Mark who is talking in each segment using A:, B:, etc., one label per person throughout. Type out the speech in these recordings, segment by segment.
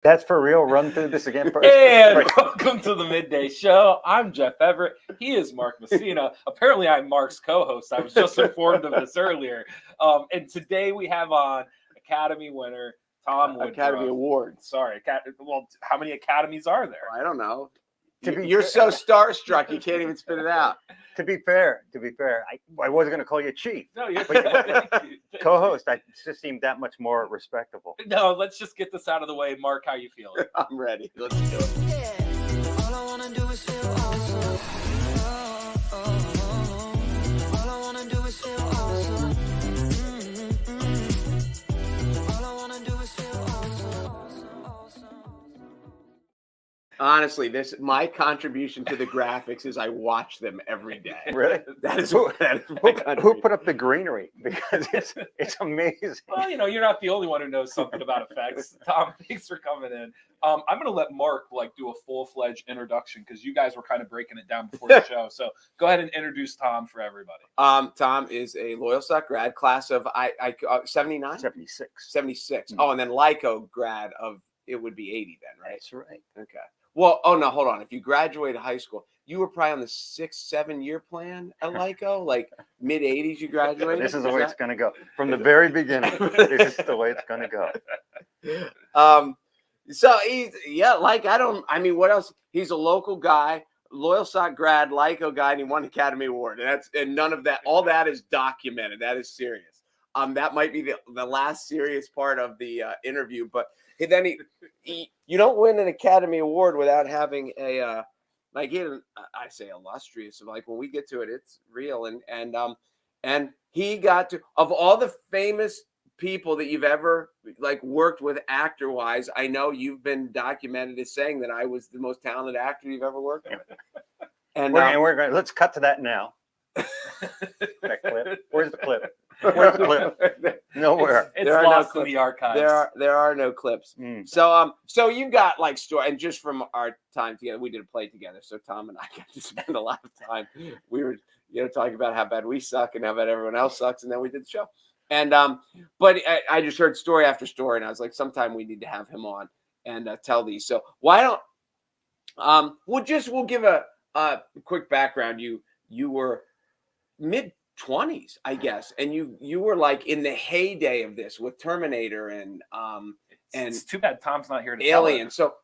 A: That's for real. Run through this again first.
B: And
A: Right.
B: welcome to the Midday Show. I'm Jeff Everett. He is Mark Messina. Apparently, I'm Mark's co-host. I was just informed of this earlier. And today we have on Academy winner Tom Woodruff.
C: Academy Awards.
B: Sorry. Well, how many academies are there?
C: I don't know.
A: You're
C: so starstruck, you can't even spit it out.
A: To be fair, I wasn't going to call you chief.
B: No, you're
A: Co-host. I just seemed that much more respectable.
B: No, let's just get this out of the way. Mark, how you feeling?
C: I'm ready. Let's do it.
D: Yeah. All I wanna do is feel awesome. All I wanna do is feel awesome. All I wanna do is feel awesome.
C: Honestly, my contribution to the graphics is I watch them every day.
A: Really?
C: That is
A: Who
C: my
A: put up the greenery? Because it's amazing.
B: Well, you're not the only one who knows something about effects. Tom, thanks for coming in. I'm going to let Mark do a full-fledged introduction because you guys were kind of breaking it down before the show. So go ahead and introduce Tom for everybody.
C: Tom is a Loyalsock grad, class of 79?
A: 76.
C: 76. Oh, and then Lyco grad of, it would be 80 then, right?
A: That's right.
C: Okay. Well, oh no, hold on. If you graduated high school, you were probably on the 6-7 year plan at Lyco, like mid 80s you graduated.
A: This is the way it's going to go. From the very beginning, this is the way it's going to
C: go. So what else? He's a local guy, Loyalsock grad, Lyco guy, and he won an Academy Award. And none of that, all that is documented. That is serious. That might be the last serious part of the interview, but then you don't win an Academy Award without having a I say illustrious. Like when we get to it, it's real. And he got to, of all the famous people that you've ever worked with actor wise, I know you've been documented as saying that I was the most talented actor you've ever worked with. And
A: we're going. Let's cut to that now. That clip. Where's the clip? Where's the clip? Nowhere.
B: It's lost in the archives.
C: There are no clips. So you've got story, and just from our time together, we did a play together. So Tom and I got to spend a lot of time. We were talking about how bad we suck and how bad everyone else sucks, and then we did the show. And but I just heard story after story, and I was like, sometime we need to have him on and tell these. So why don't we'll give a quick background. You were mid-20s, I guess, and you were in the heyday of this with Terminator and
B: it's too bad Tom's not here to
C: Alien. So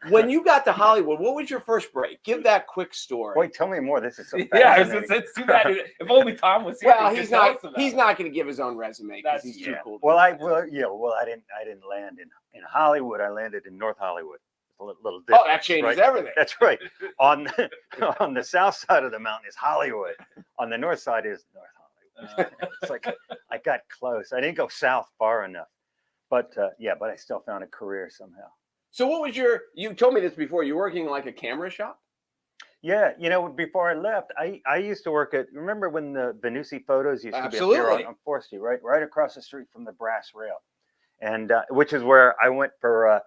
C: when you got to Hollywood, what was your first break? Give that quick story.
A: Wait, tell me more. This is so
B: fascinating. It's too bad. If only Tom was here.
C: Well, he's not going to give his own resume because he's too cool.
A: Well, I didn't land in Hollywood. I landed in North Hollywood. A little different.
C: Oh, that changes
A: right?
C: everything.
A: That's right. On the south side of the mountain is Hollywood. On the north side is North Hollywood. It's like I got close. I didn't go south far enough, but I still found a career somehow.
C: So what was you told me this before, you're working in a camera shop?
A: Yeah, before I left, I used to work remember when the Venusi Photos used to be up here on 4th Street, right across the street from the brass rail, and which is where I went for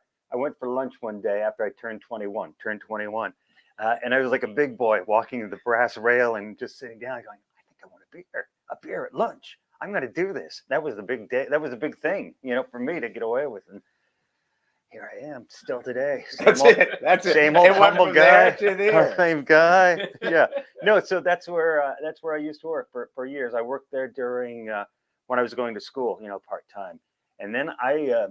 A: lunch one day after I turned 21, and I was like a big boy walking the brass rail and just sitting down going, I think I want a beer at lunch. I'm going to do this. That was the big day. That was a big thing, for me to get away with. And here I am still today.
C: That's it.
A: Same old humble guy, same guy. Yeah. No, so that's where I used to work for years. I worked there during when I was going to school, part-time. And then I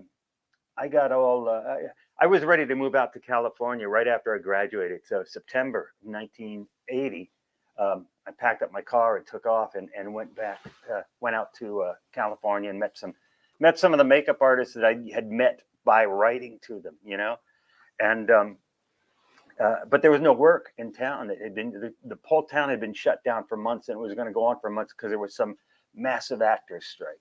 A: got I was ready to move out to California right after I graduated. So September 1980, I packed up my car and took off and went out to California and met some of the makeup artists that I had met by writing to them, and but there was no work in town. It had been the whole town had been shut down for months, and it was going to go on for months because there was some massive actors strike.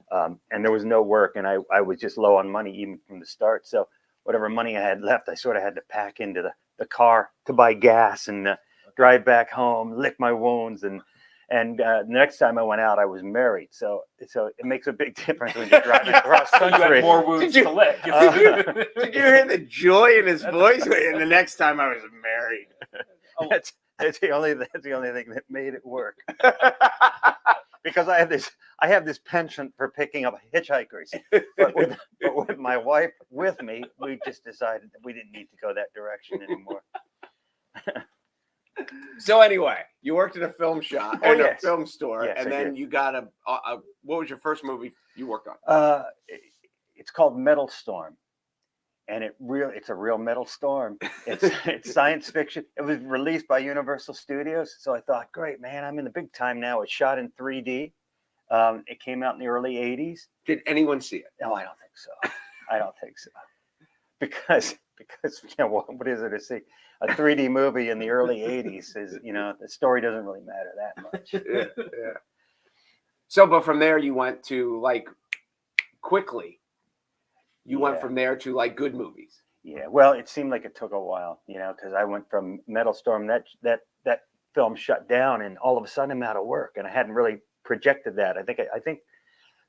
A: And there was no work, and I was just low on money even from the start. So whatever money I had left, I sort of had to pack into the car to buy gas and drive back home, lick my wounds. And the next time I went out, I was married. So it makes a big difference when you're driving across country.
B: You had more wounds to lick.
C: Did you hear the joy in his voice? And the next time I was married.
A: That's the only thing that made it work. because I have this penchant for picking up hitchhikers. But with my wife with me, we just decided that we didn't need to go that direction anymore.
C: So anyway, you worked in a film shop,
A: Oh,
C: in
A: yes.
C: a film store,
A: Yes,
C: and
A: I
C: then
A: did.
C: you got what was your first movie you worked on?
A: It's called Metal Storm, and it's a real metal storm. It's science fiction. It was released by Universal Studios, so I thought, great, man, I'm in the big time now. It's shot in 3D. It came out in the early 80s.
C: Did anyone see it?
A: No, I don't think so. I don't think so. Because what is it to see? A 3D movie in the early 80s is, the story doesn't really matter that much.
C: Yeah. So, but from there you went to quickly. You went from there to good movies.
A: Yeah. Well, it seemed like it took a while, because I went from Metal Storm, that film shut down, and all of a sudden I'm out of work, and I hadn't really projected that. I think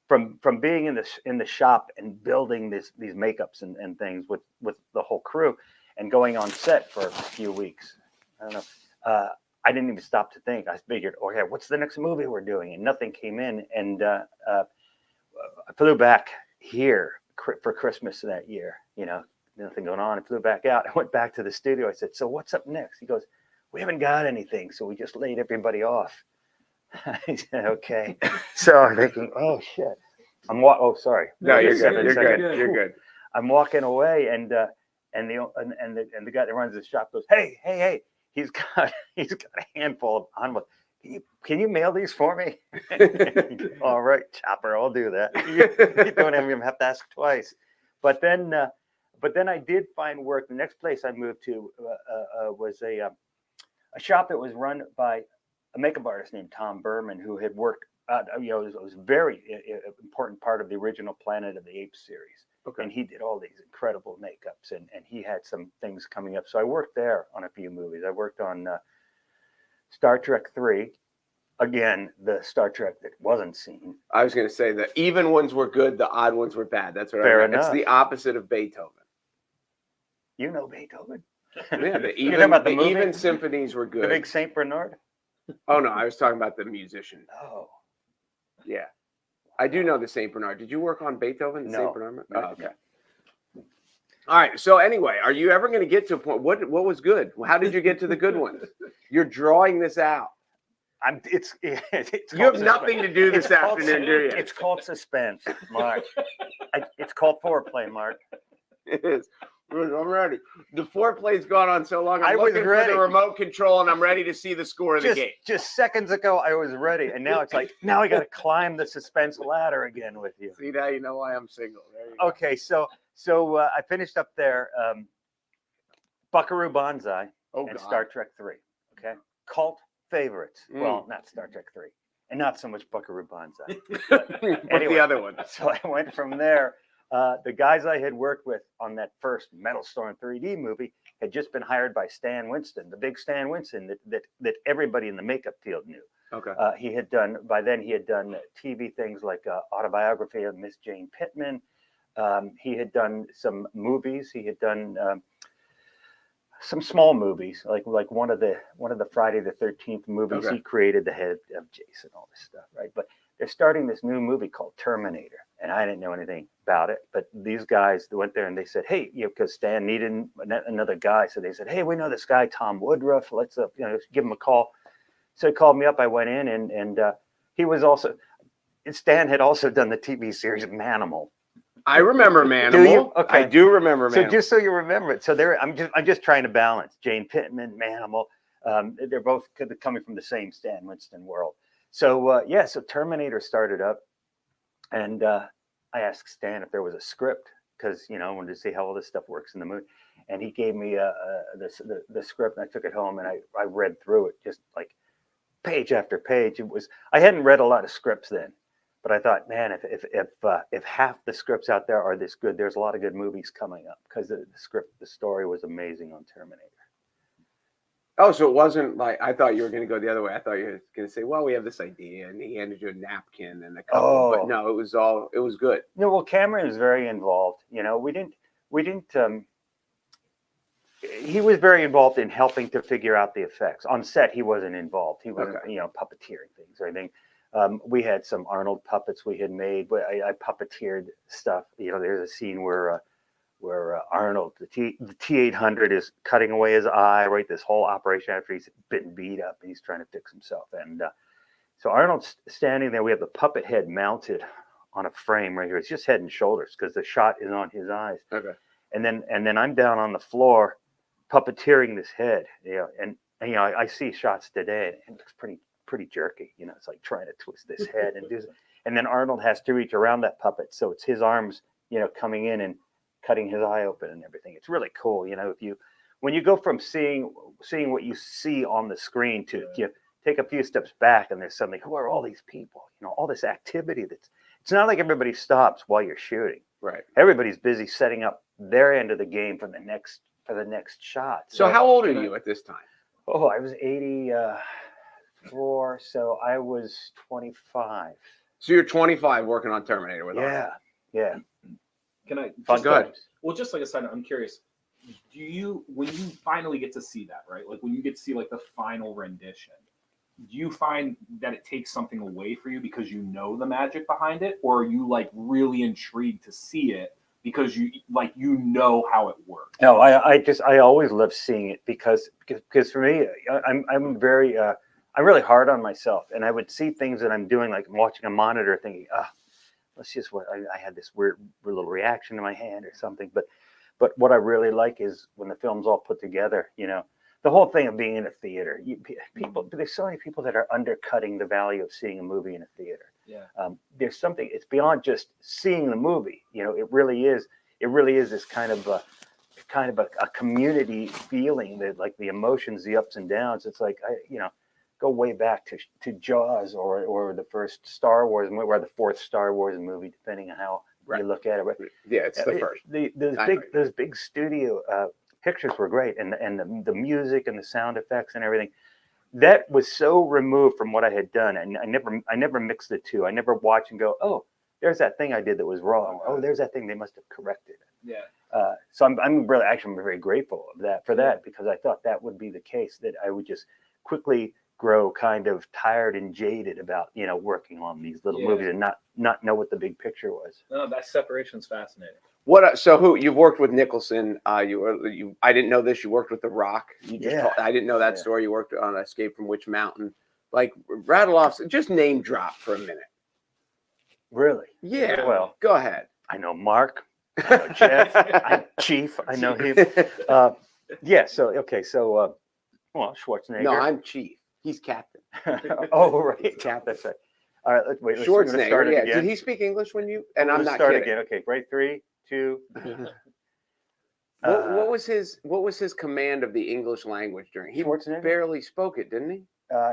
A: from being in the shop and building these makeups and things with the whole crew, and going on set for a few weeks, I don't know. I didn't even stop to think. I figured, okay, what's the next movie we're doing? And nothing came in. And I flew back here for Christmas that year. Nothing going on. I flew back out. I went back to the studio. I said, so what's up next? He goes, we haven't got anything. So we just laid everybody off. I said, okay. So I'm thinking, oh, shit. Oh, sorry.
C: No, you're
B: You're
C: good.
B: good.
C: You're good.
B: You're good.
C: You're good.
A: I'm walking away, and the guy that runs the shop goes, hey, he's got a handful of envelopes. Can you mail these for me? All right, Chopper, I'll do that. You don't even have to ask twice. But then I did find work. The next place I moved to was a shop that was run by a makeup artist named Tom Berman, who had worked. It was a very important part of the original Planet of the Apes series.
C: Okay.
A: And he did all these incredible makeups, and he had some things coming up. So I worked there on a few movies. I worked on Star Trek 3. Again, the Star Trek that wasn't seen.
C: I was going to say the even ones were good, the odd ones were bad. That's what
A: Fair
C: I mean. It's
A: enough.
C: the opposite of Beethoven.
A: You know Beethoven.
C: Yeah, the
A: You're talking about the movie?
C: even symphonies were good.
A: The big Saint Bernard?
C: Oh no, I was talking about the musician.
A: Oh.
C: Yeah. I do know the Saint Bernard. Did you work on Beethoven? The
A: No.
C: Saint Bernard?
A: No,
C: Oh, okay. All right. So anyway, are you ever going to get to a point? What was good? How did you get to the good ones? You're drawing this out.
A: It's
C: You
A: called
C: have nothing to do this
A: It's called-
C: afternoon, do you?
A: It's called suspense, Mark. It's called foreplay, Mark.
C: It is. I'm ready. The foreplay's gone on so long.
A: I
C: I'm
A: was
C: looking for
A: ready.
C: the remote control, and I'm ready to see the score of the game.
A: Just seconds ago, I was ready, and now it's like, now I got to climb the suspense ladder again with you.
C: See, now you know why I'm single. There you go.
A: Okay, so I finished up there, Buckaroo Banzai
C: Oh,
A: and
C: God.
A: Star Trek 3. Okay, cult favorites.
C: Mm.
A: Well, not Star Trek 3, and not so much Buckaroo Banzai.
C: But
A: Anyway.
C: the other one.
A: So I went from there. The guys I had worked with on that first Metal Storm 3D movie had just been hired by Stan Winston, the big Stan Winston that everybody in the makeup field knew.
C: Okay.
A: By then he had done TV things like Autobiography of Miss Jane Pittman. He had done some movies. He had done some small movies, like one of the Friday the 13th movies.
C: Okay.
A: He created the head of Jason, all this stuff, right? But they're starting this new movie called Terminator, and I didn't know anything about it. But these guys went there and they said, "Hey, because Stan needed another guy, so they said, hey, we know this guy Tom Woodruff. Let's give him a call." So he called me up. I went in, and he was also. Stan had also done the TV series Manimal.
C: I remember Manimal.
A: Do you? Okay.
C: I do remember
A: So
C: Manimal.
A: just so you remember it, so I'm just trying to balance Jane Pittman, Manimal. They're both coming from the same Stan Winston world. So so Terminator started up, and I asked Stan if there was a script because I wanted to see how all this stuff works in the movie, and he gave me the script, and I took it home and I read through it just like page after page. I hadn't read a lot of scripts then. But I thought, man, if half the scripts out there are this good, there's a lot of good movies coming up because the story was amazing on Terminator.
C: Oh, so it wasn't like I thought you were going to go the other way. I thought you were going to say, "Well, we have this idea," and he handed you a napkin and a couple.
A: Oh.
C: But no, it was good.
A: No, well, Cameron was very involved. We didn't. He was very involved in helping to figure out the effects on set. He wasn't involved. He wasn't,
C: Okay.
A: puppeteering things or anything. We had some Arnold puppets we had made. But I puppeteered stuff. There's a scene where Arnold, the T-800 is cutting away his eye, right? This whole operation after he's been beat up and he's trying to fix himself. And so Arnold's standing there. We have the puppet head mounted on a frame right here. It's just head and shoulders because the shot is on his eyes.
C: Okay.
A: And then I'm down on the floor puppeteering this head. And I see shots today and it looks pretty jerky. It's like trying to twist this head and do. And then Arnold has to reach around that puppet, so it's his arms, coming in and cutting his eye open and everything. It's really cool. When you go from seeing what you see on the screen to take a few steps back and there's suddenly, who are all these people? All this activity it's not like everybody stops while you're shooting.
C: Right.
A: Everybody's busy setting up their end of the game for the next shot.
C: So how old are you at this time?
A: Oh, I was 84, so I was 25.
C: So you're 25 working on Terminator with Arnold.
A: Yeah.
B: Can I?
A: Fun
C: Go ahead.
A: times.
B: Well, just like a side note, I'm curious. When you finally get to see that, right? Like when you get to see like the final rendition, do you find that it takes something away for you because you know the magic behind it, or are you like really intrigued to see it because you know how it works?
A: No, I always love seeing it because for me, I'm really hard on myself, and I would see things that I'm doing, like I'm watching a monitor, thinking, let's just what I had this weird little reaction to my hand or something. But what I really like is when the film's all put together, the whole thing of being in a theater. There's so many people that are undercutting the value of seeing a movie in a theater.
B: Yeah.
A: There's something. It's beyond just seeing the movie. It really is this kind of a community feeling, that like the emotions, the ups and downs. It's like go way back to Jaws or the first Star Wars movie, or the fourth Star Wars movie, depending on how you look at it. But
C: yeah, it's the first.
A: Those big studio pictures were great, and the music and the sound effects and everything. That was so removed from what I had done, and I never mixed the two. I never watch and go, oh, there's that thing I did that was wrong. Oh, there's that thing they must have corrected.
B: Yeah.
A: So I'm very grateful for that because I thought that would be the case, that I would just quickly grow kind of tired and jaded about working on these little movies and not know what the big picture was.
B: No, that separation's fascinating.
C: So you've worked with Nicholson? I didn't know this. You worked with The Rock. I didn't know that story. You worked on Escape from Witch Mountain. Like, rattle off, just name drop for a minute.
A: Really?
C: Yeah.
A: Well,
C: go ahead.
A: I know Mark. I know Jeff. Chief. I know him. So Schwarzenegger.
C: No, I'm Chief. He's Captain.
A: Oh, right.
C: Captain.
A: That's right. All right. Wait.
C: Schwarzenegger. Yeah. Did he speak English when you? And I'm not
A: start
C: kidding.
A: Again. Okay. Right. 3, 2.
C: What was his command of the English language during? He barely spoke it, didn't he?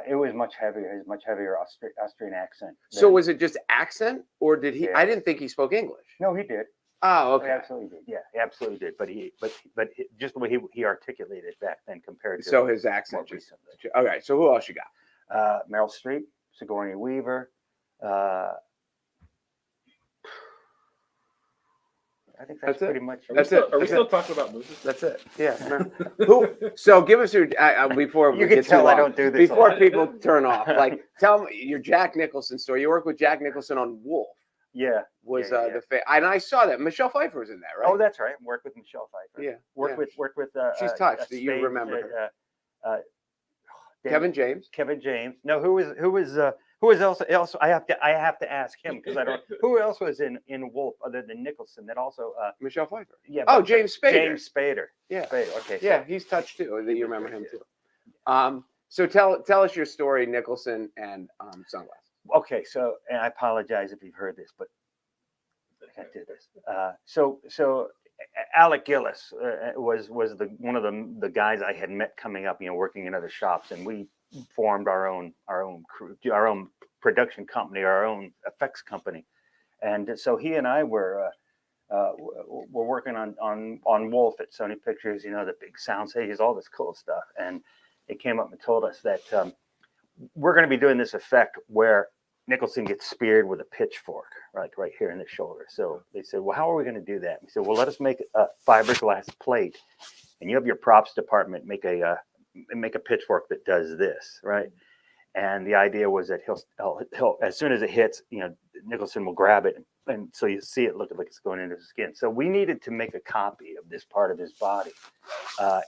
A: It was much heavier. His much heavier Austrian accent.
C: So was it just accent, or did he? Yeah. I didn't think he spoke English.
A: No, he did.
C: Oh, okay.
A: He absolutely did. Yeah, he absolutely did. But just the way he articulated it back then compared to
C: his accent.
A: More recently.
C: Okay, so who else you got?
A: Meryl Streep, Sigourney Weaver. I think that's pretty much.
B: Are we still talking about movies?
C: That's it. Yeah. Who? So give us your before we get too long.
A: I don't do this
C: before people turn off. Like, tell me your Jack Nicholson story. You worked with Jack Nicholson on Wolf.
A: Yeah.
C: And I saw that Michelle Pfeiffer was in that, right?
A: Oh, that's right. Worked with Michelle Pfeiffer.
C: Yeah.
A: Worked with.
C: She's touched that you remember her. Kevin James.
A: Kevin James. No, who was else? I have to ask him because I don't. Who else was in Wolf other than Nicholson? That also
C: Michelle Pfeiffer.
A: Yeah.
C: Oh, James Spader.
A: James Spader.
C: Yeah.
A: Spader. Okay.
C: Yeah, he's touched too. You remember him too. So tell us your story, Nicholson and Sunglasses.
A: Okay, so, and I apologize if you've heard this, but I can't do this. So Alec Gillis was one of the guys I had met coming up, working in other shops, and we formed our own crew, our own production company, our own effects company, and so he and I were working on Wolf at Sony Pictures, the big sound stages, all this cool stuff, and they came up and told us that we're going to be doing this effect where Nicholson gets speared with a pitchfork, like right here in the shoulder. So they said, well, how are we going to do that? We said, well, let us make a fiberglass plate, and you have your props department make a pitchfork that does this, right? And the idea was that he'll as soon as it hits, Nicholson will grab it, and so you see it look like it's going into his skin. So we needed to make a copy of this part of his body,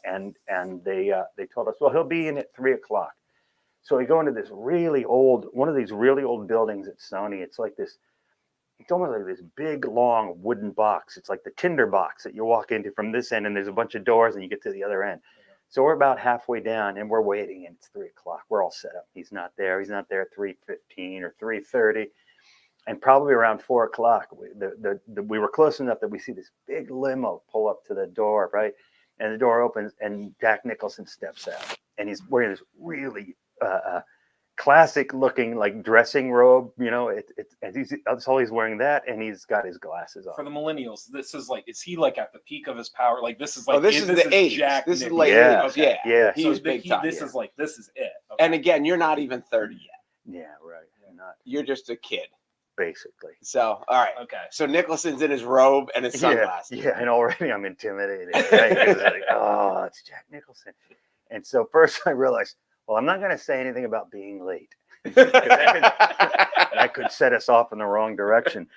A: and they told us, well, he'll be in at 3:00. So we go into this one of these really old buildings at Sony. It's like this. It's almost like this big, long wooden box. It's like the tinder box that you walk into from this end, and there's a bunch of doors, and you get to the other end. So we're about halfway down, and we're waiting, and it's 3:00. We're all set up. He's not there. He's not there at 3:15 or 3:30, and probably around 4:00. We were close enough that we see this big limo pull up to the door, right? And the door opens, and Jack Nicholson steps out, and he's wearing this really classic looking like dressing robe, and that's all he's wearing, that, and he's got his glasses on.
B: For the millennials, this is like, is he like at the peak of his power? Like this is like,
C: oh, this is the 80s.
B: Jack
C: This is
B: Nicholson.
C: late
A: Yeah.
C: 80s.
B: Okay.
C: Yeah.
A: Yeah.
C: He's big time.
B: This is it. Okay.
C: And again, you're not even 30 yet.
A: Yeah, right. Not
C: You're just a kid.
A: basically.
C: So, all right.
B: Okay.
C: So Nicholson's in his robe and his sunglasses.
A: Yeah, and already I'm intimidated. Right? It's like, oh, it's Jack Nicholson. And so first I realized, well, I'm not going to say anything about being late. That could set us off in the wrong direction.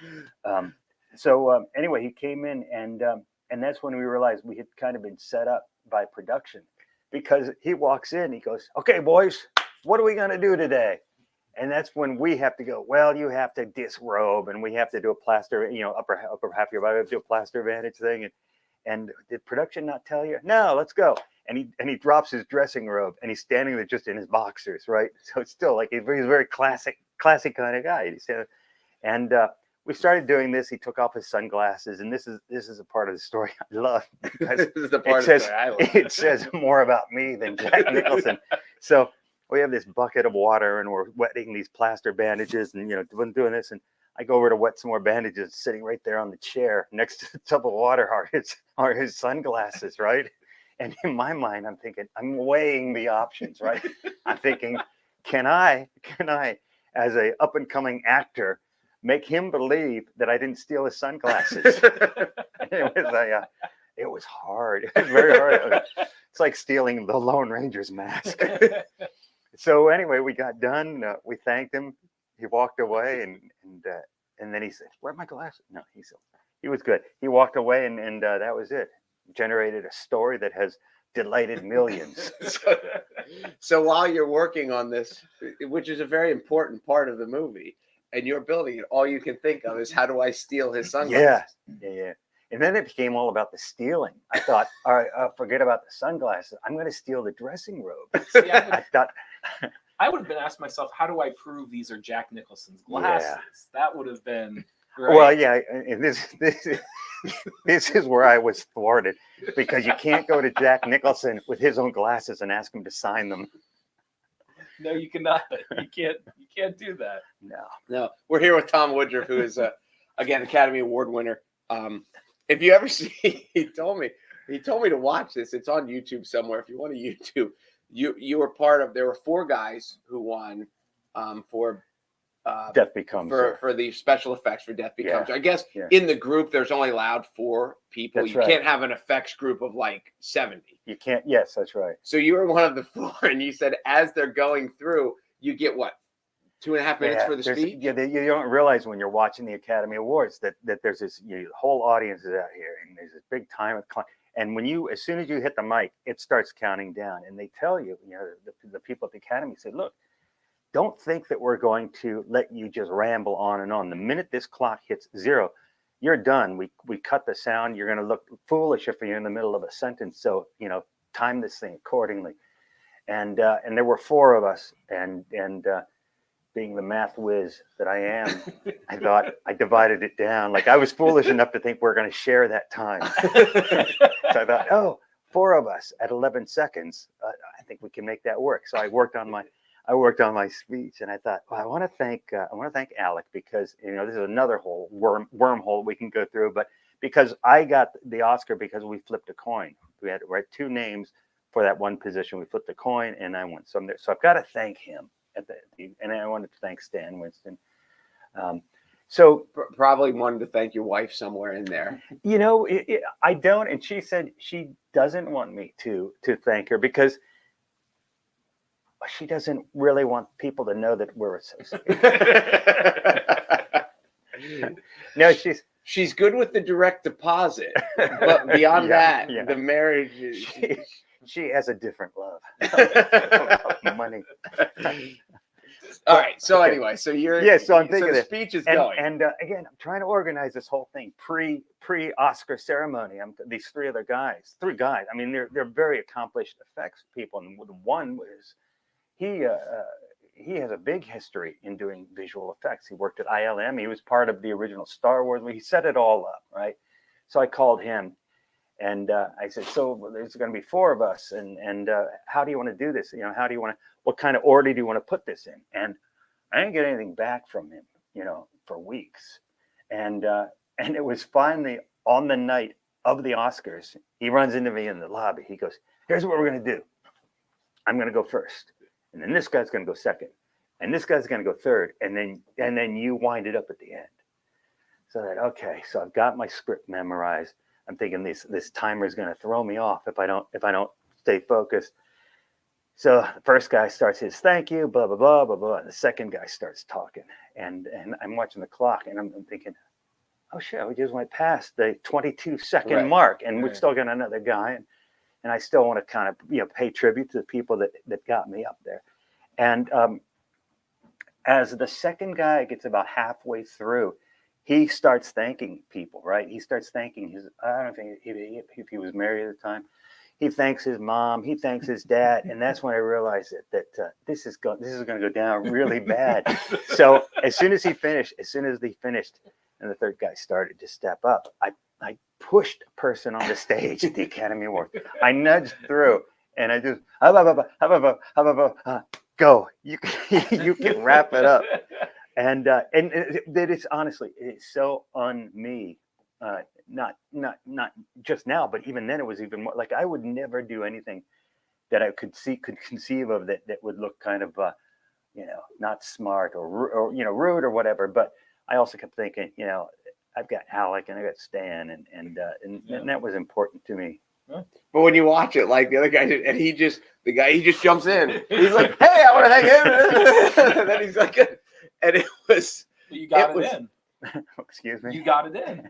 A: So anyway, he came in, and that's when we realized we had kind of been set up by production, because he walks in, he goes, "Okay, boys, what are we going to do today?" And that's when we have to go, well, you have to disrobe, and we have to do a plaster, upper half of your body, we have to do a plaster bandage thing. And did production not tell you? No, let's go. And he drops his dressing robe, and he's standing there just in his boxers, right? So it's still like he's a very classic kind of guy. And we started doing this. He took off his sunglasses, and this is a part of the story I love, because
C: This is the part of the story I love.
A: it says more about me than Jack Nicholson. So we have this bucket of water, and we're wetting these plaster bandages, and doing this, and I go over to wet some more bandages. Sitting right there on the chair next to the tub of water are his sunglasses, right? And in my mind, I'm thinking, I'm weighing the options, right? I'm thinking, can I, as a up and coming actor, make him believe that I didn't steal his sunglasses? It was hard. It was very hard. It's like stealing the Lone Ranger's mask. So anyway, we got done. We thanked him. He walked away, and then he said, "Where are my glasses?" No, he was good. He walked away, and that was it. Generated a story that has delighted millions.
C: So while you're working on this, which is a very important part of the movie, and you're building it, all you can think of is, how do I steal his sunglasses?
A: Yeah. And then it became all about the stealing. I thought, all right, forget about the sunglasses. I'm going to steal the dressing robe.
B: See,
A: I thought,
B: I would have been asking myself, how do I prove these are Jack Nicholson's glasses?
A: Yeah.
B: That would have been right.
A: well, yeah. And this is where I was thwarted, because you can't go to Jack Nicholson with his own glasses and ask him to sign them.
B: No, you cannot. You can't do that.
C: No. We're here with Tom Woodruff, who is again Academy Award winner. If you ever see, he told me to watch this. It's on YouTube somewhere. If you want to YouTube, you were part of. There were 4 guys who won for
A: Death Becomes
C: for the special effects for Death Becomes.
A: Yeah.
C: I guess
A: Yeah.
C: in the group there's only allowed 4 people.
A: That's
C: You
A: right.
C: can't have an effects group of like 70.
A: You can't. Yes, that's right.
C: So you were one of the 4, and you said as they're going through, you get what, 2.5 minutes for the speech?
A: Yeah, you don't realize when you're watching the Academy Awards that there's this the whole audience is out here, and there's this big time. And as soon as you hit the mic, it starts counting down, and they tell you, the people at the Academy say, look, don't think that we're going to let you just ramble on and on. The minute this clock hits 0, you're done. We cut the sound. You're going to look foolish if you're in the middle of a sentence. So time this thing accordingly. And there were 4 of us, and being the math whiz that I am, I thought I divided it down. Like, I was foolish enough to think we're going to share that time. So I thought, 4 of us at 11 seconds. I think we can make that work. So I worked on my speech, and I thought, well, I want to thank Alec, because this is another whole wormhole we can go through. But because I got the Oscar because we flipped a coin, we had to write 2 names for that one position. We flipped a coin, and I won. So I've got to thank him. And I wanted to thank Stan Winston. So
C: Probably wanted to thank your wife somewhere in there.
A: I don't, and she said she doesn't want me to thank her, because she doesn't really want people to know that we're associated. No,
C: she's good with the direct deposit, but beyond
A: Yeah,
C: that,
A: yeah.
C: the marriage is.
A: she has a different love of money.
C: All right. So
A: Okay.
C: anyway, so you're
A: So I'm thinking
C: the
A: that-
C: speech is
A: and,
C: going.
A: And again, I'm trying to organize this whole thing pre Oscar ceremony. These three guys. I mean, they're very accomplished effects people, and one was he has a big history in doing visual effects. He worked at ILM. He was part of the original Star Wars. He set it all up, right? So I called him, and I said, "So there's going to be four of us, and how do you want to do this? How do you want to? What kind of order do you want to put this in?" And I didn't get anything back from him, for weeks, and it was finally on the night of the Oscars. He runs into me in the lobby. He goes, "Here's what we're going to do. I'm going to go first. And then this guy's going to go second, and this guy's going to go third, and then you wind it up at the end." So that okay. So I've got my script memorized. I'm thinking this timer is going to throw me off if I don't stay focused. So the first guy starts his thank you, blah blah blah blah blah. And the second guy starts talking, and I'm watching the clock, and I'm thinking, oh shit, we just went past the 22-second
C: Right.
A: mark, and we've
B: Right.
A: still got another guy. And I still want to kind of pay tribute to the people that got me up there. And as the second guy gets about halfway through, he starts thanking people, right? He starts thanking I don't think if he was married at the time. He thanks his mom. He thanks his dad, and that's when I realized that this is going to go down really bad. So as soon as they finished, and the third guy started to step up, I pushed a person on the stage at the Academy Awards. I nudged through, and I just go. You can wrap it up. And it's honestly, it's so on me. Not just now, but even then, it was even more like I would never do anything that I could conceive of that would look kind of not smart or rude or whatever. But I also kept thinking, I've got Alec and I got Stan, and that was important to me.
C: But when you watch it, like the other guy did, and he just jumps in. He's like, "Hey, I want to hang in." And then he's like, and it was.
B: You got
C: It
B: it,
C: was-
B: in.
A: Excuse me.
B: You got it in.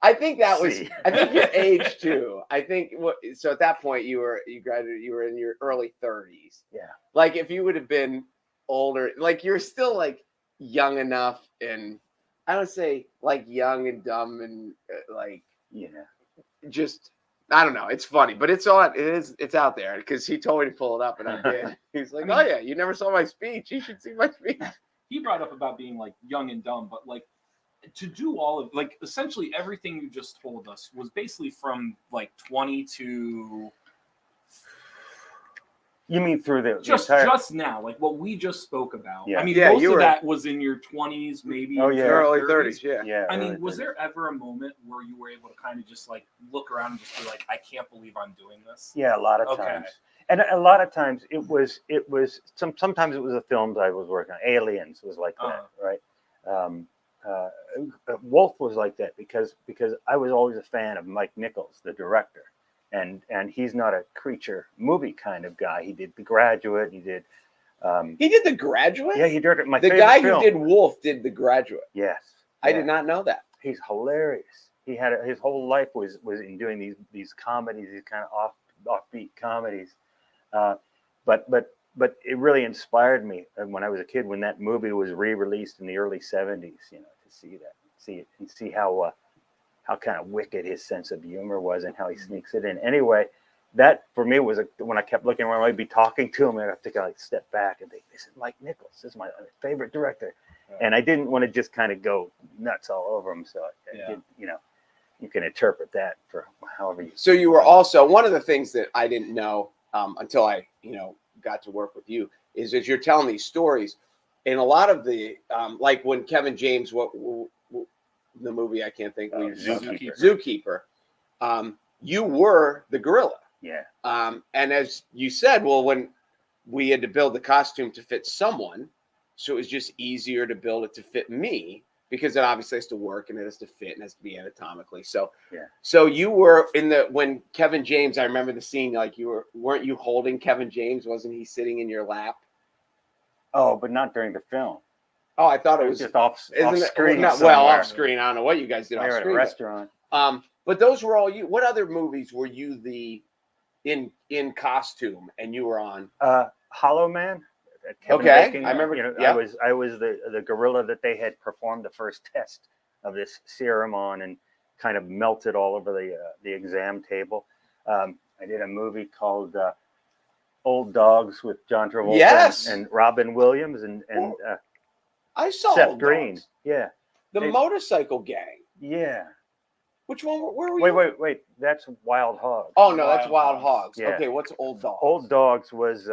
C: I think that was.
A: See.
C: I think your age too. I think so at that point you graduated. You were in your early 30s.
A: Yeah.
C: Like if you would have been older, like you're still like young enough, and I don't say like young and dumb and like just. I don't know. It's funny, but it's out there because he told me to pull it up and I did. He's like, "Oh yeah, you never saw my speech. You should see my speech."
B: He brought up about being like young and dumb, but like to do all of like essentially everything you just told us was basically from like 20 to
A: You mean through the
B: just
A: entire?
B: now, like what we just spoke about.
A: Yeah.
B: I mean,
C: Yeah,
B: most
C: you
B: of
C: were-
B: that was in your 20s, maybe.
A: Oh,
B: in
A: yeah.
B: your
C: Early 30s, yeah.
A: Yeah.
B: I mean,
A: early
B: was
A: 30s.
B: there ever a moment where you were able to kind of just like look around and just be like, I can't believe I'm doing this?
A: Yeah, a lot of
B: Okay.
A: times. And a lot of times it was sometimes it was the films I was working on. Aliens was like that, right? Wolf was like that because I was always a fan of Mike Nichols, the director, and he's not a creature movie kind of guy. He did The Graduate. He did.
C: He did The Graduate.
A: Yeah, he directed my
C: The
A: favorite
C: guy
A: film.
C: who did Wolf did The Graduate.
A: Yes,
C: I
A: yeah.
C: did not know that.
A: He's hilarious. He had his whole life was in doing these comedies, these kind of offbeat comedies. But it really inspired me when I was a kid when that movie was re-released in the early 70s. To see how kind of wicked his sense of humor was and how he sneaks it in. Anyway, that for me was when I kept looking around, I'd be talking to him, and I have to like step back and think, "This is Mike Nichols. This is my favorite director." And I didn't want to just kind of go nuts all over him. So I did, you can interpret that for however you.
C: So you were also one of the things that I didn't know until I got to work with you is as you're telling these stories, and a lot of the like when Kevin James, what the movie I can't think of, Zookeeper. You were the gorilla.
A: Yeah.
C: And as you said, well, when we had to build the costume to fit someone, so it was just easier to build it to fit me. because it obviously has to work and it has to fit and has to be anatomically. So
A: Yeah.
C: So you were when Kevin James, I remember the scene, like weren't you holding Kevin James? Wasn't he sitting in your lap?
A: Oh, but not during the film.
C: Oh, I thought
A: It
C: it
A: was
C: was
A: just off screen.
C: well,
A: somewhere.
C: off screen. I don't know what you guys did
A: We
C: off
A: were at a
C: screen.
A: restaurant.
C: But those were all you. What other movies were you in costume and you were on?
A: Hollow Man. Kevin
C: Okay,
A: Bacon,
C: I remember,
A: You know,
C: yeah.
A: I was the gorilla that they had performed the first test of this serum on and kind of melted all over the exam table. I did a movie called Old Dogs with John Travolta
C: Yes.
A: and Robin Williams and
C: I saw
A: Seth
C: Old
A: Green.
C: Dogs.
A: Yeah,
C: The
A: They-
C: motorcycle gang.
A: yeah.
C: Which one? Where were you?
A: Wait. That's Wild Hogs.
C: Oh no, that's
B: Wild
C: Wild
B: Hogs.
C: Hogs.
A: Yeah.
C: Okay, what's Old Dogs?
A: Old Dogs was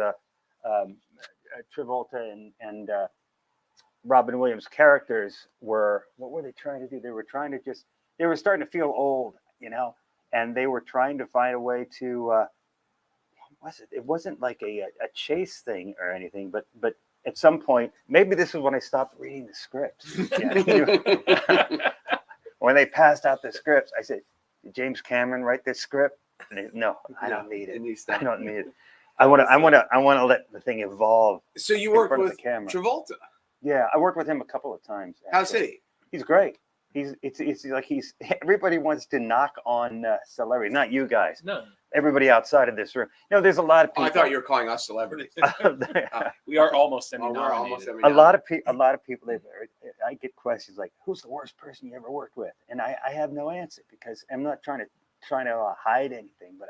A: Travolta and Robin Williams' characters were, what were they trying to do? They were starting to feel old, you know, and they were trying to find a way to, it wasn't like a chase thing or anything, but at some point, maybe this is when I stopped reading the scripts. Yeah. When they passed out the scripts, I said, "Did James Cameron write this script?" And they, no, I don't need it. I don't need it. I want to let the thing evolve.
C: So you
A: in
C: worked
A: front of
C: with
A: the camera.
C: Travolta.
A: Yeah, I worked with him a couple of times.
C: How's
A: actually.
C: he?
A: He's great. It's like everybody wants to knock on celebrity, not you guys.
B: No,
A: Everybody outside of this room. You know, there's a lot of
C: Oh,
A: people.
C: I thought you were calling us celebrities.
B: we are almost
C: Oh, we're
B: Emmy-nominated.
C: almost
A: a lot of people. I get questions like, "Who's the worst person you ever worked with?" And I have no answer because I'm not trying to hide anything. But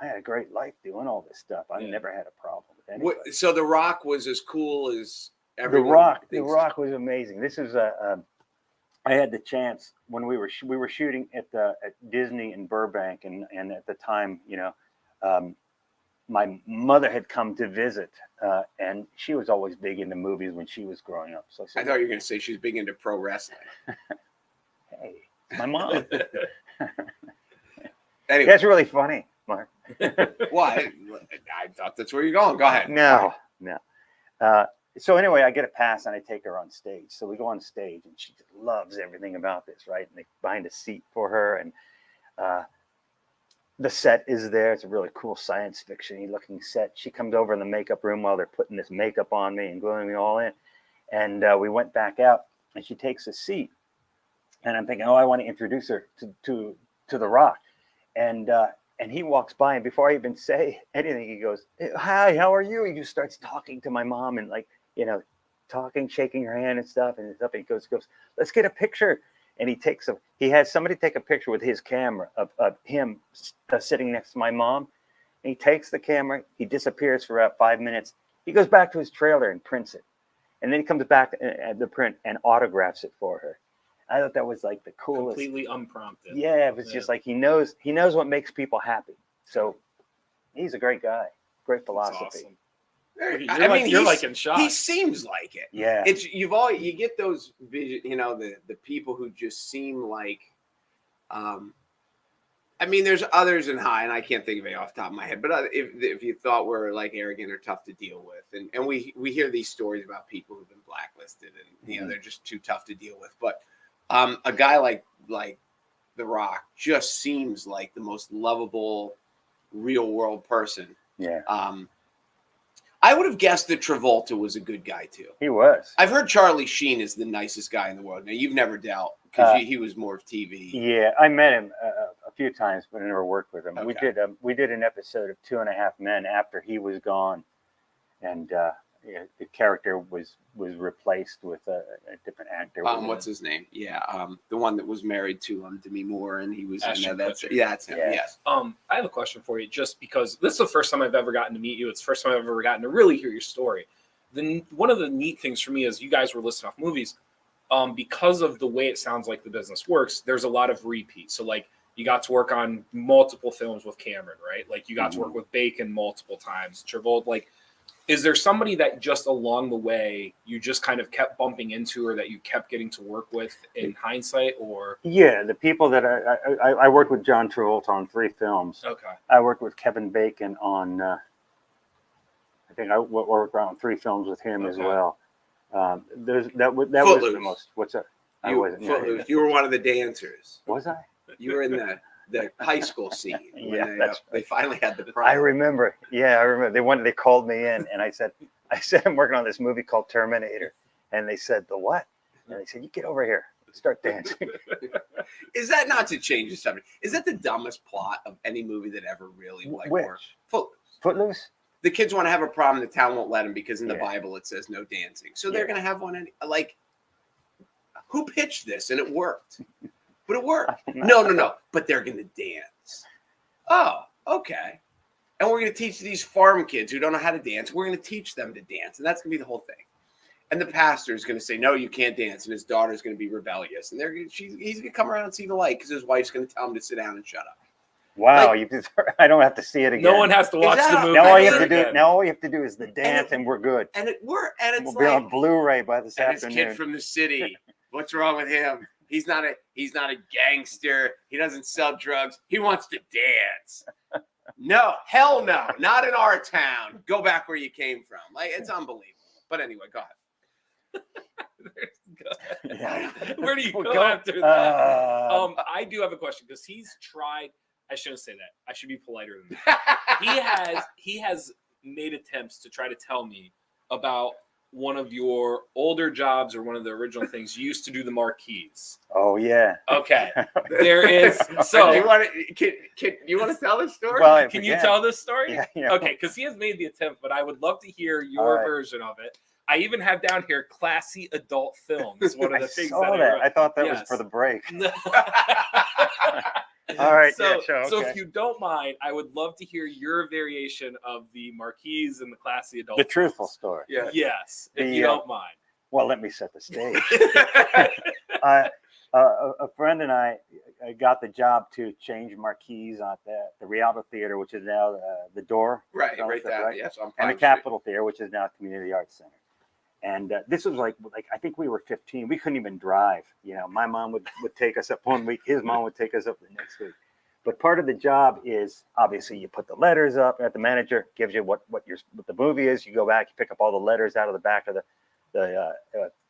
A: I had a great life doing all this stuff. I've never had a problem with anybody.
C: So The Rock was as cool as
A: The
C: everyone.
A: The Rock was amazing. This is I had the chance when we were shooting at Disney in Burbank, and at the time, you know, my mother had come to visit, and she was always big into movies when she was growing up. So I said,
C: I thought you were going to say she's big into pro wrestling.
A: "Hey, my mom."
C: Anyway,
A: That's really funny, Mark.
C: well, I thought that's where you're going. Go ahead.
A: No. So anyway, I get a pass and I take her on stage. So we go on stage and she just loves everything about this, right? And they find a seat for her, and the set is there. It's a really cool science fiction-y looking set. She comes over in the makeup room while they're putting this makeup on me and gluing me all in. And we went back out and she takes a seat. And I'm thinking, oh, I want to introduce her to The Rock. And he walks by, and before I even say anything, he goes, "Hi, how are you?" He just starts talking to my mom and, like, you know, talking, shaking her hand and stuff. And he goes, "Let's get a picture." And he has somebody take a picture with his camera of him sitting next to my mom. And he takes the camera, he disappears for about 5 minutes. He goes back to his trailer and prints it. And then he comes back at the print and autographs it for her. I thought that was like the coolest.
B: Completely unprompted.
A: Yeah, it was just like he knows what makes people happy. So he's a great guy, great philosophy.
B: That's awesome.
C: I mean,
B: you're like in shock.
C: He seems like it.
A: Yeah,
C: It's you get those vision, you know, the people who just seem like, I mean, there's others in high, and I can't think of any off the top of my head, but if you thought were like arrogant or tough to deal with, and we hear these stories about people who've been blacklisted, and you know they're just too tough to deal with, but a guy like The Rock just seems like the most lovable, real world person.
A: yeah,
C: I would have guessed that Travolta was a good guy too.
A: he was.
C: I've heard Charlie Sheen is the nicest guy in the world. Now you've never dealt because he was more of TV.
A: Yeah, I met him a few times, but I never worked with him.
C: Okay.
A: We did an episode of 2.5 Men after he was gone, and the character was replaced with a different actor.
C: What's his name? Yeah, the one that was married to Demi Moore, and he was
B: Ashton
C: that's
B: Kutcher.
C: that's him.
A: Yeah.
C: Yes.
B: I have a question for you, just because this is the first time I've ever gotten to meet you. It's the first time I've ever gotten to really hear your story. One of the neat things for me is you guys were listing off movies. Because of the way it sounds like the business works, there's a lot of repeat. So, like, you got to work on multiple films with Cameron, right? Like, you got to work with Bacon multiple times. Travolta, like, is there somebody that just along the way you just kind of kept bumping into, or that you kept getting to work with in hindsight? Or
A: Yeah, the people that I worked with John Travolta on 3 films.
B: okay,
A: I worked with Kevin Bacon on, I think I worked on 3 films with him as
B: Okay.
A: well. That was the
C: Footloose.
A: most. What's that? I wasn't.
C: Footloose. You were one of the dancers.
A: Was I?
C: You were in the high school scene when
A: Yeah,
C: they finally had the prize.
A: I remember. Yeah, I remember. They called me in, and I said, I'm working on this movie called Terminator, and they said, the what? And they said, you get over here, start dancing.
C: Is that not to change the subject? Is that the dumbest plot of any movie that ever really
A: Which?
C: worked? Footloose.
A: Footloose?
C: The kids want to have a problem. The town won't let them because in the
A: Yeah.
C: Bible it says no dancing. So they're
A: Yeah.
C: going to have one. Like, who pitched this? And it worked. But it worked. No. But they're going to dance. Oh, okay. And we're going to teach these farm kids who don't know how to dance. We're going to teach them to dance. And that's going to be the whole thing. And the pastor is going to say, no, you can't dance. And his daughter's going to be rebellious. And he's going to come around and see the light because his wife's going to tell him to sit down and shut up.
A: Wow,
C: Like,
A: I don't have to see it again.
B: No one has to watch the
C: Exactly.
B: movie.
A: Now all you
B: ever
A: have to do.
B: again.
A: Now all you have to do is the dance, and we're good.
C: And it worked. And it's
A: We'll be on Blu-ray by this
C: and this
A: afternoon.
C: kid from the city. What's wrong with him? He's not a gangster. He doesn't sell drugs. He wants to dance. No, hell no, not in our town. Go back where you came from. Like, it's unbelievable. But anyway, go ahead.
A: Yeah.
B: Where do you
A: Well,
B: go after that?
A: Uh,
B: I do have a question because he's tried. I shouldn't say that. I should be politer than that. He has made attempts to try to tell me about one of your older jobs or one of the original things. You used to do the marquees.
A: Oh yeah.
B: Okay, there is. So
C: you want to tell the story?
A: Well,
B: can you tell this story?
A: Yeah, yeah.
B: Okay, because he has made the attempt, but I would love to hear
A: All
B: your
A: right.
B: version of it. I even have down here classy adult films. One of the
A: I
B: things
A: saw
B: that
A: that. I thought that was
B: Yes.
A: for the break.
B: wrote.
A: All right.
B: So,
A: yeah, sure.
B: so
A: Okay.
B: if you don't mind, I would love to hear your variation of the marquees and the classy adult.
A: The truthful
B: films.
A: story.
C: Yeah.
B: Yes, if
A: The,
B: you don't mind.
A: Well, let me set the stage. A friend and I got the job to change marquees at the Rialto Theater, which is now the Door.
C: Right
A: Fellowship,
C: there.
A: right?
C: Yes, on
A: And
C: Pine
A: the
C: Street.
A: Capitol Theater, which is now Community Arts Center. And this was like I think we were 15. We couldn't even drive. You know, my mom would take us up one week. His mom would take us up the next week. But part of the job is obviously you put the letters up. The manager gives you what the movie is. You go back, you pick up all the letters out of the back of the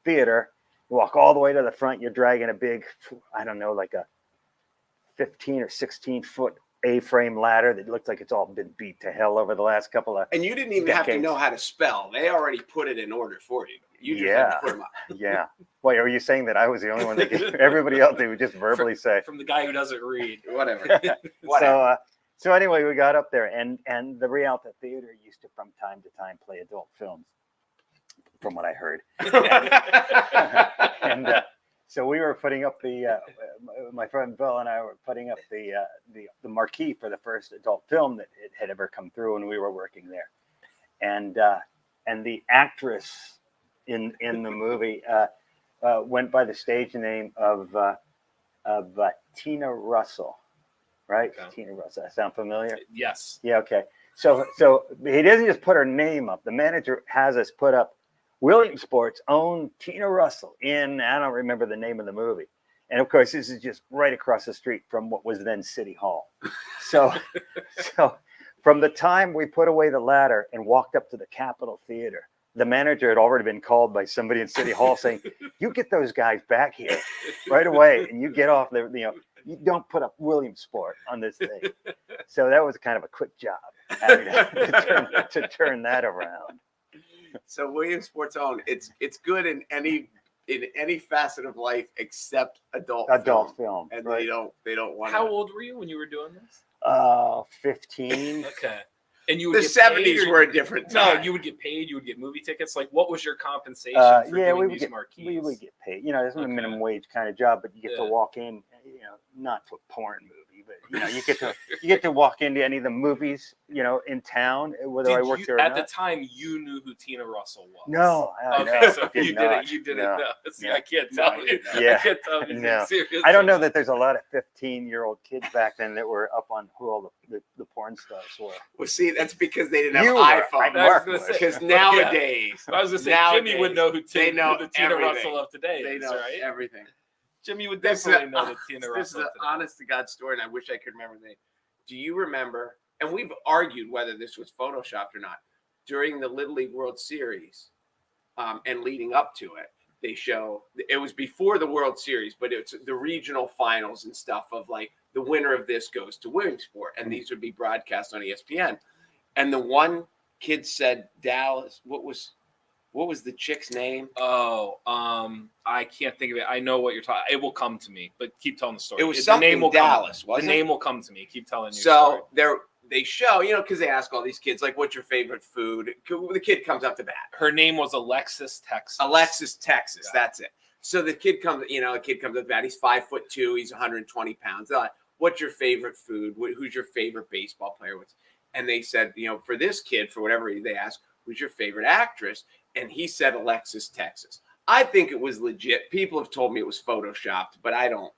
A: theater. You walk all the way to the front. You're dragging a big, I don't know, like a 15 or 16 foot A-frame ladder that looks like it's all been beat to hell over the last couple of.
C: And you didn't even have to
A: decades.
C: know how to spell. They already put it in order for you. You just had
A: Yeah.
C: to put them up.
A: Yeah. Wait, are you saying that I was the only one that could? Everybody else they would just verbally say.
B: From the guy who doesn't read.
C: Whatever.
A: So anyway, we got up there, and the Rialto Theater used to from time to time play adult films, from what I heard. And so we were putting up my friend Bill and I were putting up the marquee for the first adult film that it had ever come through, and we were working there. And the actress in the movie went by the stage name of Tina Russell, right?
B: Okay.
A: Tina Russell. That sound familiar?
B: Yes.
A: Yeah. Okay. So he doesn't just put her name up. The manager has us put up Williamsport's own Tina Russell in, I don't remember the name of the movie. And of course, this is just right across the street from what was then City Hall. So from the time we put away the ladder and walked up to the Capitol Theater, the manager had already been called by somebody in City Hall saying, you get those guys back here right away and you get off there, you don't put up Williamsport on this thing. So that was kind of a quick job having to turn that around.
C: So Williamsport's own. It's good in any facet of life except adult
A: film.
C: And
A: right?
C: they don't want.
B: How old were you when you were doing this?
A: 15.
B: Okay. And you would
C: The
B: get
C: 70s
B: paid, or-
C: were a different time.
B: No, you would get paid. You would get movie tickets. Like, what was your compensation for
A: Yeah,
B: doing these marquees?
A: we would get paid. This is
B: Okay.
A: a minimum wage kind of job, but you get to
B: Yeah.
A: walk in, not to a porn movie, but you get to walk into any of the movies, in town, whether I worked there or
B: at
A: not.
B: the time, you knew who Tina Russell was.
A: No,
B: Okay, so
A: did
B: you
A: not.
B: didn't
A: No.
B: know. See,
A: No.
B: I can't
C: No,
B: tell
C: you
B: you.
C: didn't.
A: Yeah.
B: I can't tell you.
A: No.
B: Seriously.
A: I don't know that there's a lot of 15-year-old kids back then that were up on who all the porn stars were.
C: Well, see, that's because they didn't have
A: You were.
C: iPhones.
B: I was gonna say-
C: Because
B: Yeah.
C: nowadays,
B: I was gonna say Jimmy would
C: nowadays,
B: know who
C: they know
B: the Tina
C: everything.
B: Russell of today
C: they
B: is,
C: know
B: right?
C: everything.
B: Jimmy would
C: This is
B: definitely
C: a-
B: know the Tina
C: This is
B: Russell
C: an
B: of today.
C: honest to God story, and I wish I could remember the name. Do you remember? And we've argued whether this was photoshopped or not. During the Little League World Series, and leading up to it, they show, it was before the World Series, but it's the regional finals and stuff of like the winner of this goes to Williamsport, and these would be broadcast on ESPN. And the one kid said Dallas. What was the chick's name?
B: Oh, I can't think of it. I know what you're talking. It will come to me, but keep telling the story.
C: It was
B: The
C: something
B: name will
C: Dallas,
B: come.
C: wasn't
B: The
C: it?
B: name will come to me. Keep telling your story.
C: So they show, because they ask all these kids, like, what's your favorite food? The kid comes up to bat.
B: Her name was Alexis Texas.
C: Alexis Texas,
B: Yeah.
C: that's it. So the kid comes up to bat. He's 5'2", he's 120 pounds. They're like, what's your favorite food? Who's your favorite baseball player? And they said, for this kid, for whatever reason, they asked, who's your favorite actress? And he said Alexis Texas. I think it was legit. People have told me it was photoshopped, but I don't,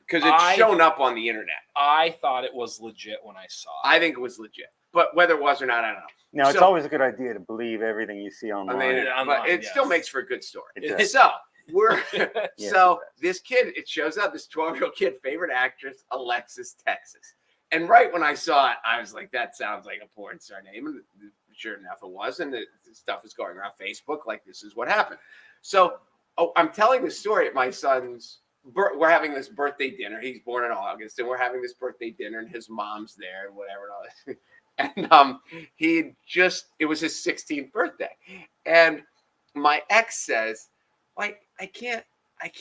C: because it's shown up on the internet.
B: I thought it was legit when I saw it.
C: I think it was legit, but whether it was or not, I don't know.
A: No, it's always a good idea to believe everything you see online.
C: But it
B: yes.
C: still makes for a good story.
A: It does.
C: So we're
A: Yes,
C: so this kid, it shows up, this 12-year-old kid, favorite actress, Alexis Texas. And right when I saw it, I was like, that sounds like a porn star name. And sure enough, it was. And the stuff is going around Facebook like this is what happened. So I'm telling the story at my son's we're having this birthday dinner. He's born in August, and we're having this birthday dinner, and his mom's there and whatever. And all that. It was his 16th birthday. And my ex says, like, I can't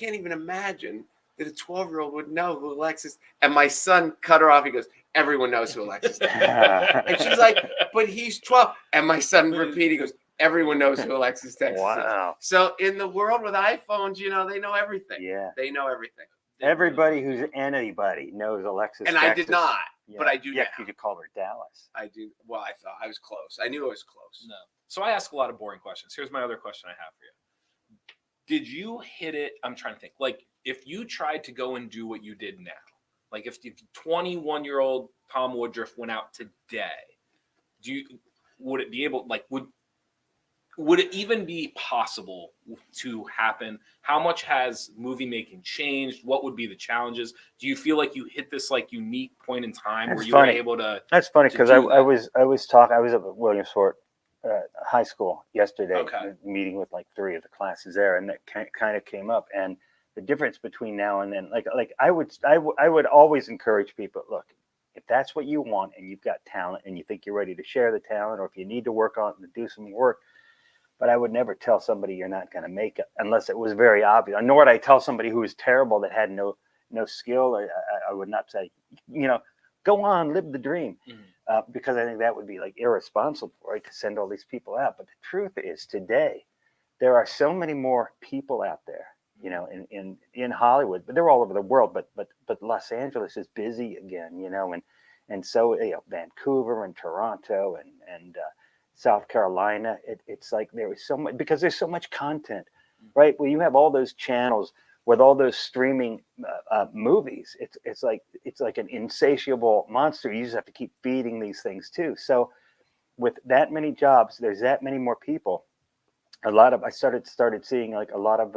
C: even imagine that a 12-year-old would know who Alexis. And my son cut her off. He goes, everyone knows who Alexis is. And she's like, but he's 12. And my son repeated, he goes, everyone knows who Alexis Texas
A: Wow.
C: is. So in the world with iPhones, they know everything.
A: Yeah.
C: They know everything.
A: Everybody who's anybody knows Alexis
C: And
A: Texas.
C: I did not,
A: Yeah.
C: but I do
A: Yeah,
C: now.
A: you could call her Dallas.
C: I do. Well, I thought I was close. I knew I was close.
B: No. So I ask a lot of boring questions. Here's my other question I have for you. Did you hit it? I'm trying to think. Like, if you tried to go and do what you did now, like if 21-year-old Tom Woodruff went out today, would it be able, like, would it even be possible to happen? How much has movie making changed? What would be the challenges? Do you feel like you hit this like unique point in time where
A: That's
B: you were
A: funny.
B: able to?
A: That's funny
B: to
A: because
B: do
A: I
B: that?
A: was at Williamsport High School yesterday,
B: Okay.
A: meeting with like 3 of the classes there, and that kind of came up. And the difference between now and then, like I would always encourage people, look, if that's what you want and you've got talent and you think you're ready to share the talent, or if you need to work on it and do some work. But I would never tell somebody you're not going to make it unless it was very obvious. Nor would I tell somebody who was terrible that had no skill. I would not say, go on, live the dream, because I think that would be like irresponsible, right, to send all these people out. But the truth is, today there are so many more people out there, in Hollywood, but they're all over the world. But Los Angeles is busy again, and so Vancouver and Toronto and South Carolina, it's like there is so much, because there's so much content, right? Well, you have all those channels with all those streaming movies. It's like an insatiable monster. You just have to keep feeding these things too. So with that many jobs, there's that many more people. I started seeing like a lot of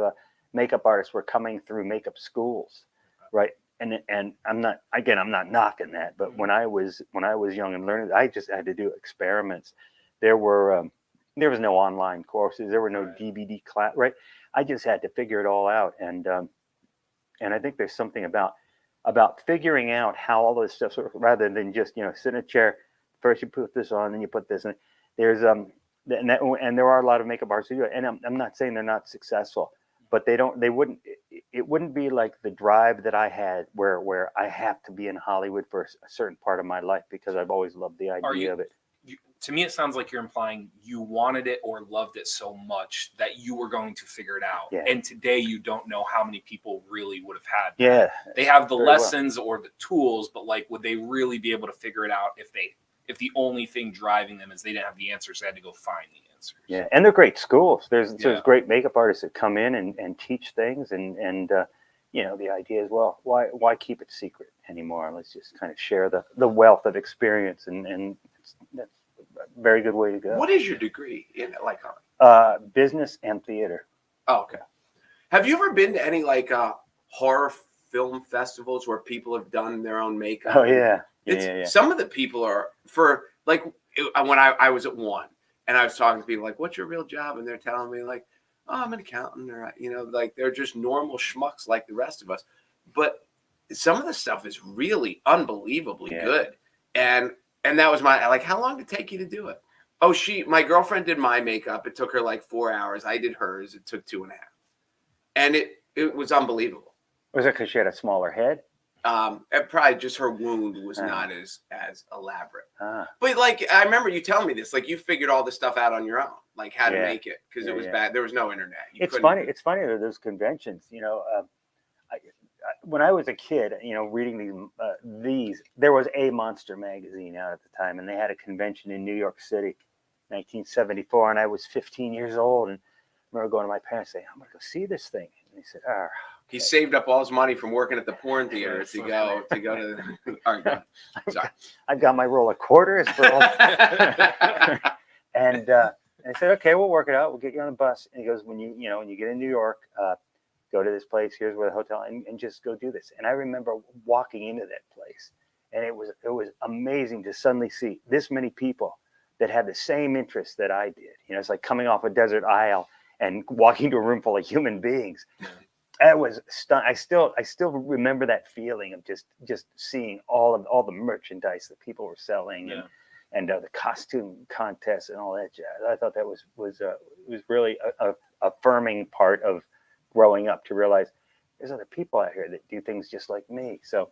A: makeup artists were coming through makeup schools, right? And I'm not knocking that, but when I was young and learning, I just had to do experiments. There was no online courses. There were no DVD class, right? I just had to figure it all out. And I think there's something about figuring out how all this stuff sort of, rather than just, sit in a chair, first you put this on, then you put this in. There's, and there are a lot of makeup artists who do it. And I'm not saying they're not successful, but it wouldn't be like the drive that I had where I have to be in Hollywood for a certain part of my life, because I've always loved the idea of it.
B: To me, it sounds like you're implying you wanted it or loved it so much that you were going to figure it out.
A: Yeah.
B: And today you don't know how many people really would have had that.
A: Yeah.
B: They have the
A: Very well.
B: lessons or the tools, but like, would they really be able to figure it out if the only thing driving them is they didn't have the answers, they had to go find the answers?
A: Yeah, and they're great schools. There's great makeup artists that come in and teach things, and the idea is, well, why keep it secret anymore? Let's just kind of share the wealth of experience, and that's a very good way to go.
C: What is your degree in Lycoming?
A: Business and theater.
C: Oh, okay. Have you ever been to any horror film festivals where people have done their own makeup?
A: Oh yeah. Yeah.
C: Some of the people are when I was at one, and I was talking to people like, "What's your real job?" And they're telling me like, oh, I'm an accountant, or like they're just normal schmucks like the rest of us. But some of the stuff is really unbelievably good. And that was how long did it take you to do it? Oh, my girlfriend did my makeup. It took her like 4 hours. I did hers. It took 2.5. And it was unbelievable.
A: Was it because she had a smaller head?
C: And probably just her wound was not as elaborate. But like, I remember you telling me this, like you figured all this stuff out on your own, like how to make it, because it was bad. There was no internet.
A: It's funny that those conventions, when I was a kid, reading these, there was a Monster magazine out at the time, and they had a convention in New York City, 1974, and I was 15 years old, and I remember going to my parents saying, I'm going to go see this thing. And they said, okay.
C: He saved up all his money from working at the porn theater to go to all right, sorry.
A: I've got my roll of quarters for all. And I said, okay, we'll work it out. We'll get you on the bus. And he goes, when you get in New York, go to this place. Here's where the hotel, and just go do this. And I remember walking into that place, and it was amazing to suddenly see this many people that had the same interests that I did. It's like coming off a desert isle and walking to a room full of human beings. That was I still remember that feeling of just seeing all the merchandise that people were selling and the costume contests and all that jazz. I thought that was really a affirming part of growing up, to realize there's other people out here that do things just like me. So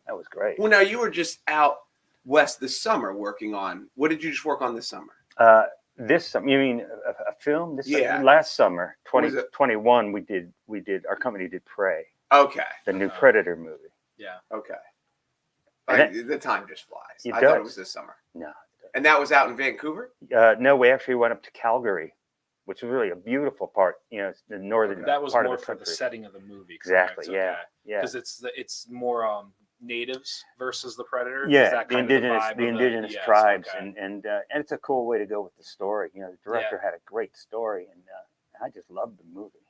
A: that was great.
C: Well, now you were just out west this summer working on. What did you just work on this summer?
A: This summer, you mean a film? This
C: Yeah.
A: Last summer, 2021, we did our company did Prey.
C: Okay.
A: The new Predator movie.
B: Yeah.
C: Okay.
A: And
C: the time just flies.
A: It
C: I
A: does.
C: thought it was this summer.
A: No.
C: And that was out in Vancouver?
A: No, we actually went up to Calgary, which is really a beautiful part. It's the northern
B: That was
A: part
B: more
A: of the
B: for the
A: country.
B: setting of the movie.
A: Exactly.
B: Correct?
A: Yeah.
B: Because it's more natives versus the predator.
A: Yeah,
B: Is that
A: the
B: kind of
A: indigenous
B: vibe of
A: indigenous
B: yes,
A: tribes,
B: okay.
A: and it's a cool way to go with the story. The director had a great story, and I just loved the movie.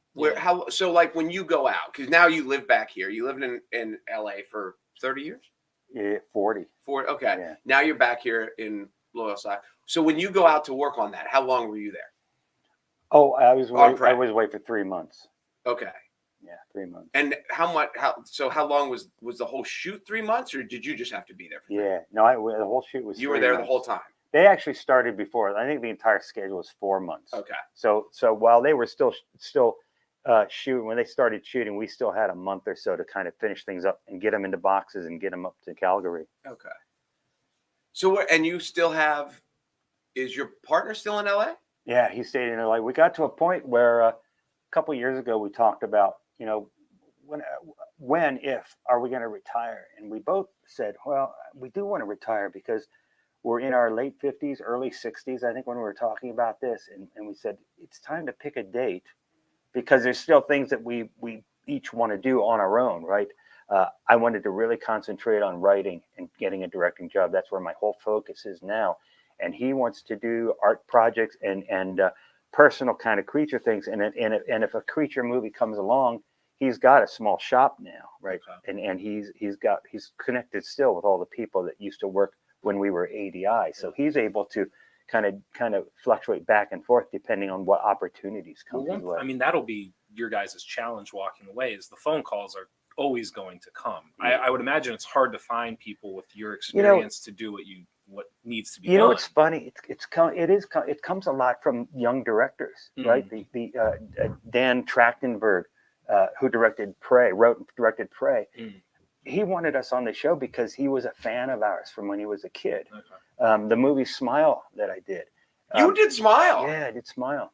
C: So like when you go out, because now you live back here, you lived in LA for 30 years?
A: Yeah, 40.
C: Okay.
A: Yeah.
C: Now you're back here in Loyalsock. So when you go out to work on that, how long were you there?
A: Oh, I was away for 3 months.
C: Okay.
A: Yeah, 3 months.
C: And how long was the whole shoot? 3 months, or did you just have to be there for 3 months?
A: Yeah, no, the whole shoot was.
C: You were there the whole time.
A: They actually started before. I think the entire schedule was 4 months.
C: Okay.
A: So while they were still shooting, when they started shooting, we still had a month or so to kind of finish things up and get them into boxes and get them up to Calgary.
C: Okay. So and you still have? Is your partner still in LA?
A: Yeah, he stayed in LA. We got to a point where a couple of years ago we talked about, if are we going to retire? And we both said, well, we do want to retire because we're in our late 50s, early 60s, I think, when we were talking about this. And we said, it's time to pick a date, because there's still things that we each want to do on our own, right? I wanted to really concentrate on writing and getting a directing job. That's where my whole focus is now. And he wants to do art projects and personal kind of creature things. And if a creature movie comes along, he's got a small shop now, right? Okay. And he's connected still with all the people that used to work when we were ADI. So he's able to kind of fluctuate back and forth depending on what opportunities come his way.
B: I mean, that'll be your guys' challenge walking away, is the phone calls are always going to come. I would imagine it's hard to find people with your experience to do what needs to be done.
A: It's funny. It comes a lot from young directors, right? The Dan Trachtenberg, who wrote and directed Prey. He wanted us on the show because he was a fan of ours from when he was a kid. Okay. The movie Smile that I did.
C: You did Smile?
A: Yeah, I did Smile.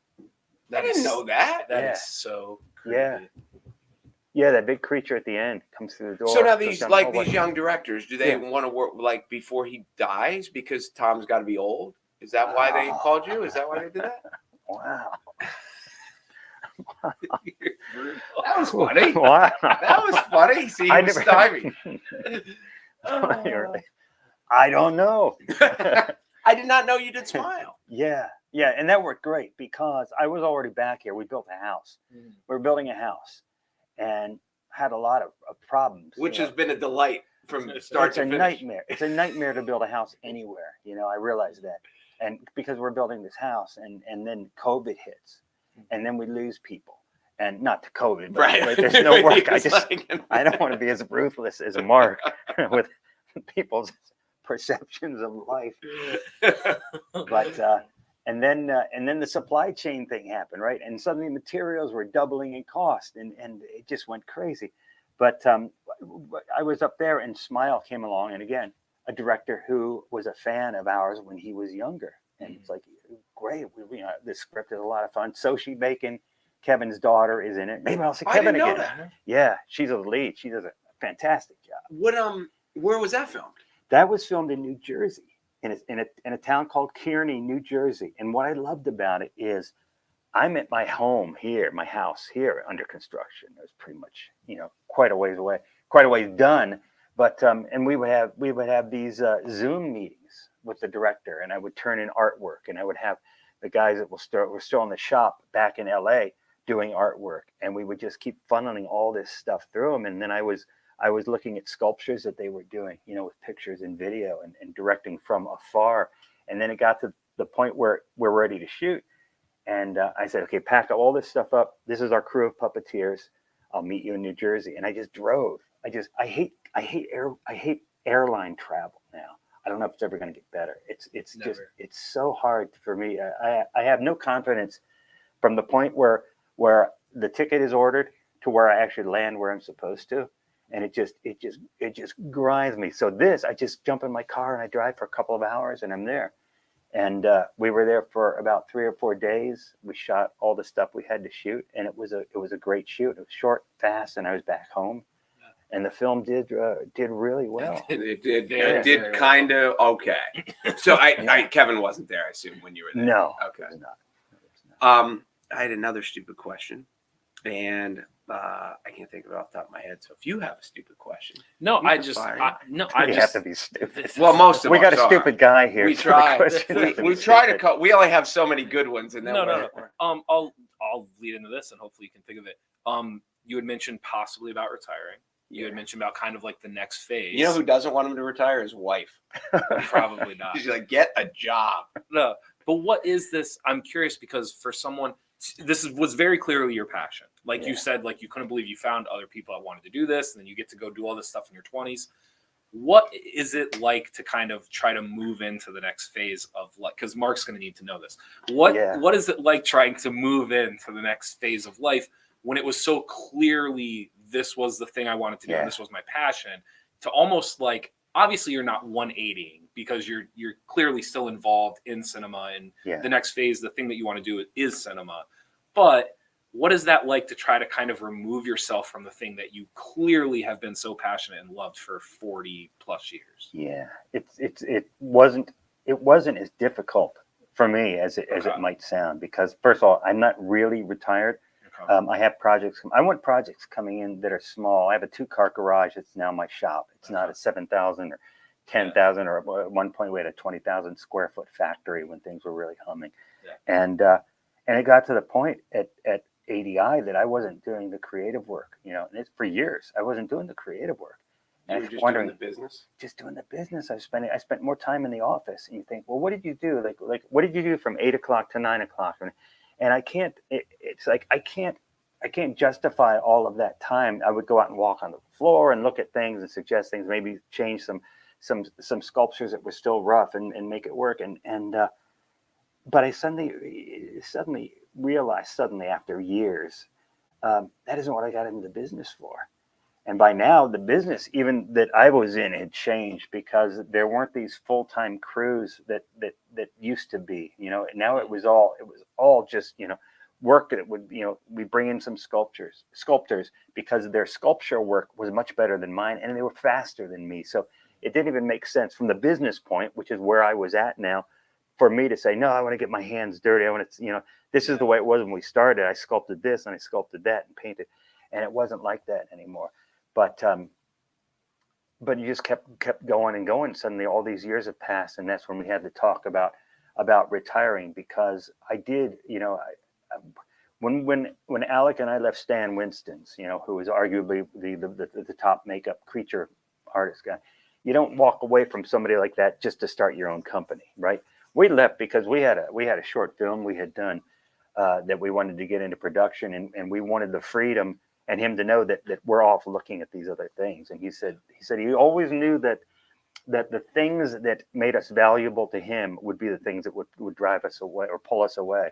C: I didn't know that.
B: That is so crazy.
A: Yeah. Yeah, that big creature at the end comes through the door.
C: So now these young directors, do they want to work like before he dies because Tom's got to be old? Is that why they called you? Is that why they did that?
A: Wow.
C: That was funny.
A: Wow.
C: That was funny. See, he was stymied.
A: I don't know.
C: I did not know you did Smile.
A: Yeah, and that worked great because I was already back here. We built a house. We were building a house and had a lot of problems.
C: Which has been a delight from start to finish.
A: It's a nightmare to build a house anywhere. I realized that. And because we're building this house and then COVID hits. and then we lose people, and not to COVID, but
C: Right.
A: there's no work.
C: It's like-
A: I don't want to be as ruthless as Mark with people's perceptions of life. But and then the supply chain thing happened, right? And suddenly materials were doubling in cost, and it just went crazy. But I was up there, and Smile came along, and again, a director who was a fan of ours when he was younger, and it's like, great, the script is a lot of fun. Soshi Bacon, Kevin's daughter, is in it. Maybe I'll see
C: I
A: Kevin
C: didn't know
A: again.
C: that.
A: Yeah, she's a lead. She does a fantastic job.
C: What where was that filmed?
A: That was filmed in New Jersey, in a town called Kearney, New Jersey. And what I loved about it is I'm at my home here, my house here under construction. It was pretty much, quite a ways away, quite a ways done. But and we would have these Zoom meetings with the director, and I would turn in artwork, and I would have the guys that were still in the shop back in LA doing artwork, and we would just keep funneling all this stuff through them. And then I was looking at sculptures that they were doing, with pictures and video and directing from afar. And then it got to the point where we're ready to shoot. And I said, okay, pack all this stuff up. This is our crew of puppeteers. I'll meet you in New Jersey. And I just drove. I hate airline travel now. I don't know if it's ever going to get better. It's so hard for me. I have no confidence from the point where the ticket is ordered to where I actually land where I'm supposed to. And it just grinds me. So I just jump in my car and I drive for a couple of hours and I'm there. And we were there for about 3 or 4 days. We shot all the stuff we had to shoot, and it was a great shoot. It was short, fast, and I was back home. And the film did really well.
C: It did kind of okay. So Kevin wasn't there, I assume, when you were there.
A: No,
C: okay.
A: it was not.
C: I had another stupid question, and I can't think of it off the top of my head. So if you have a stupid question,
B: No,
C: you
B: I
C: can
B: just,
C: fire
B: I,
C: it.
B: no, I
A: We
B: just.
A: have to be stupid.
C: Well, most of
A: We
C: us
A: got a
C: are.
A: stupid guy here.
C: We
A: so the
C: try.
A: questions have to
C: We
A: be
C: try to
A: stupid.
C: cut. We only have so many good ones, and then
B: No. I'll lead into this, and hopefully you can think of it. You had mentioned possibly about retiring. You had mentioned about kind of like the next phase.
C: You know who doesn't want him to retire? His wife.
B: Probably not.
C: She's like, get a job.
B: No, but what is this? I'm curious because for someone, was very clearly your passion. Like you said, like you couldn't believe you found other people that wanted to do this, and then you get to go do all this stuff in your 20s. What is it like to kind of try to move into the next phase of life? Because Mark's going to need to know this. What is it like trying to move into the next phase of life when it was so clearly this was the thing I wanted to do and this was my passion? To almost like, obviously you're not 180ing because you're clearly still involved in cinema, and the next phase, the thing that you want to do is cinema. But what is that like to try to kind of remove yourself from the thing that you clearly have been so passionate and loved for 40 plus years? Yeah,
A: it wasn't as difficult for me as it might sound, because first of all, I'm not really retired. I have projects. I want projects coming in that are small. I have a 2-car garage. It's now my shop. It's not a 7,000 or 10,000 or at one point we had a 20,000 square foot factory when things were really humming. And it got to the point at ADI that I wasn't doing the creative work, and it's for years. I wasn't doing the creative work. And
C: You were
A: I was
C: just
A: wondering,
C: doing the business?
A: just doing the business. I spent more time in the office, and you think, well, what did you do? Like what did you do from 8 o'clock to 9 o'clock? And I can't, it's like, I can't justify all of that time. I would go out and walk on the floor and look at things and suggest things, maybe change some sculptures that were still rough and make it work. But I suddenly realized after years, that isn't what I got into the business for. And by now the business, even that I was in, had changed, because there weren't these full-time crews that used to be, now it was all just, work that would, we bring in some sculptors because their sculpture work was much better than mine, and they were faster than me. So it didn't even make sense from the business point, which is where I was at now, for me to say, no, I want to get my hands dirty. I want to, this is the way it was when we started. I sculpted this and I sculpted that and painted, and it wasn't like that anymore. But you just kept going and going. Suddenly all these years have passed, and that's when we had to talk about retiring, because I did, when Alec and I left Stan Winston's, who was arguably the top makeup creature artist guy, you don't walk away from somebody like that just to start your own company, right? We left because we had a short film we had done that we wanted to get into production, and we wanted the freedom and him to know that we're off looking at these other things. And he said he always knew that the things that made us valuable to him would be the things that would drive us away or pull us away.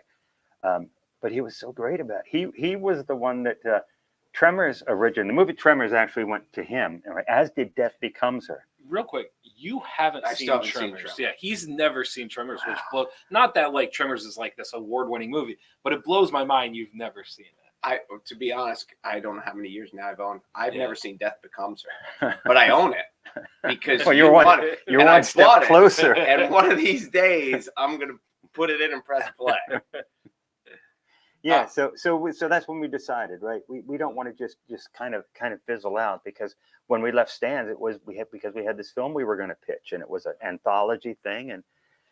A: But he was so great about it. He was the one that Tremors originated. The movie Tremors actually went to him, as did Death Becomes Her.
B: Real quick, you haven't
C: I
B: seen
C: still haven't seen
B: Tremors.
C: Tremors.
B: Yeah, he's never seen Tremors, which blows. Not that like Tremors is like this award-winning movie, but it blows my mind you've never seen it.
C: To be honest, I don't know how many years now I've owned. I've
B: Yeah.
C: never seen Death Becomes Her, but I own it because
A: Well,
C: you
A: you're
C: want it.
A: you're
C: And I
A: one step
C: bought it.
A: closer.
C: And one of these days, I'm gonna put it in and press play.
A: Yeah, so that's when we decided, right? We don't want to just kind of fizzle out, because when we left Stan's, it was because we had this film we were going to pitch, and it was an anthology thing, and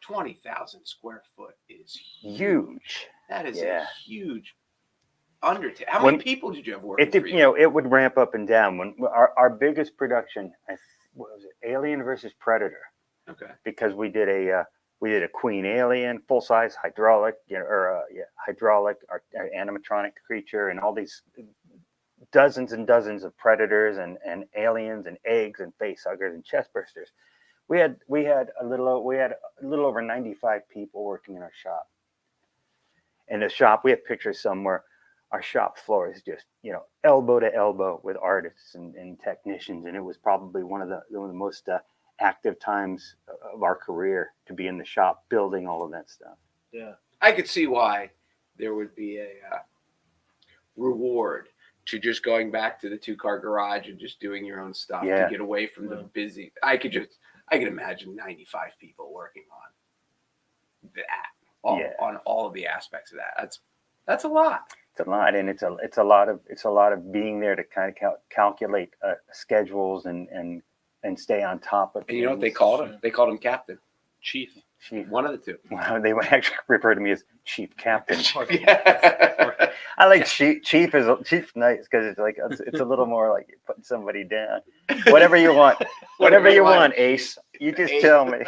C: 20,000 square foot is
A: huge.
C: That is
A: Yeah.
C: a huge undertaking. How many people did you have working
A: It
C: for
A: did,
C: you?
A: it would ramp up and down. When our biggest production, what was it, Alien versus Predator,
C: Okay.
A: because we did a Queen Alien, full size hydraulic, hydraulic or animatronic creature, and all these dozens and dozens of predators and aliens and eggs and face huggers and chest bursters. We had a little over 95 people working in our shop. In the shop, we have pictures somewhere. Our shop floor is just, elbow to elbow with artists and technicians, and it was probably one of the most active times of our career to be in the shop building all of that stuff.
B: Yeah.
C: I could see why there would be a reward to just going back to the 2-car garage and just doing your own stuff
A: Yeah.
C: to get away from the busy. I could imagine 95 people working on that, on all of the aspects of that. That's a lot.
A: It's a lot, and it's a lot of being there to kind of calculate schedules and stay on top of.
C: And you know what they called him? They called him Captain.
B: Chief.
C: One of the two.
A: Wow, they would actually refer to me as Chief Captain.
C: Yeah.
A: I like Chief. Chief's nice because it's like it's a little more like you're putting somebody down. Whatever you want, whatever you want, Ace. You just tell me.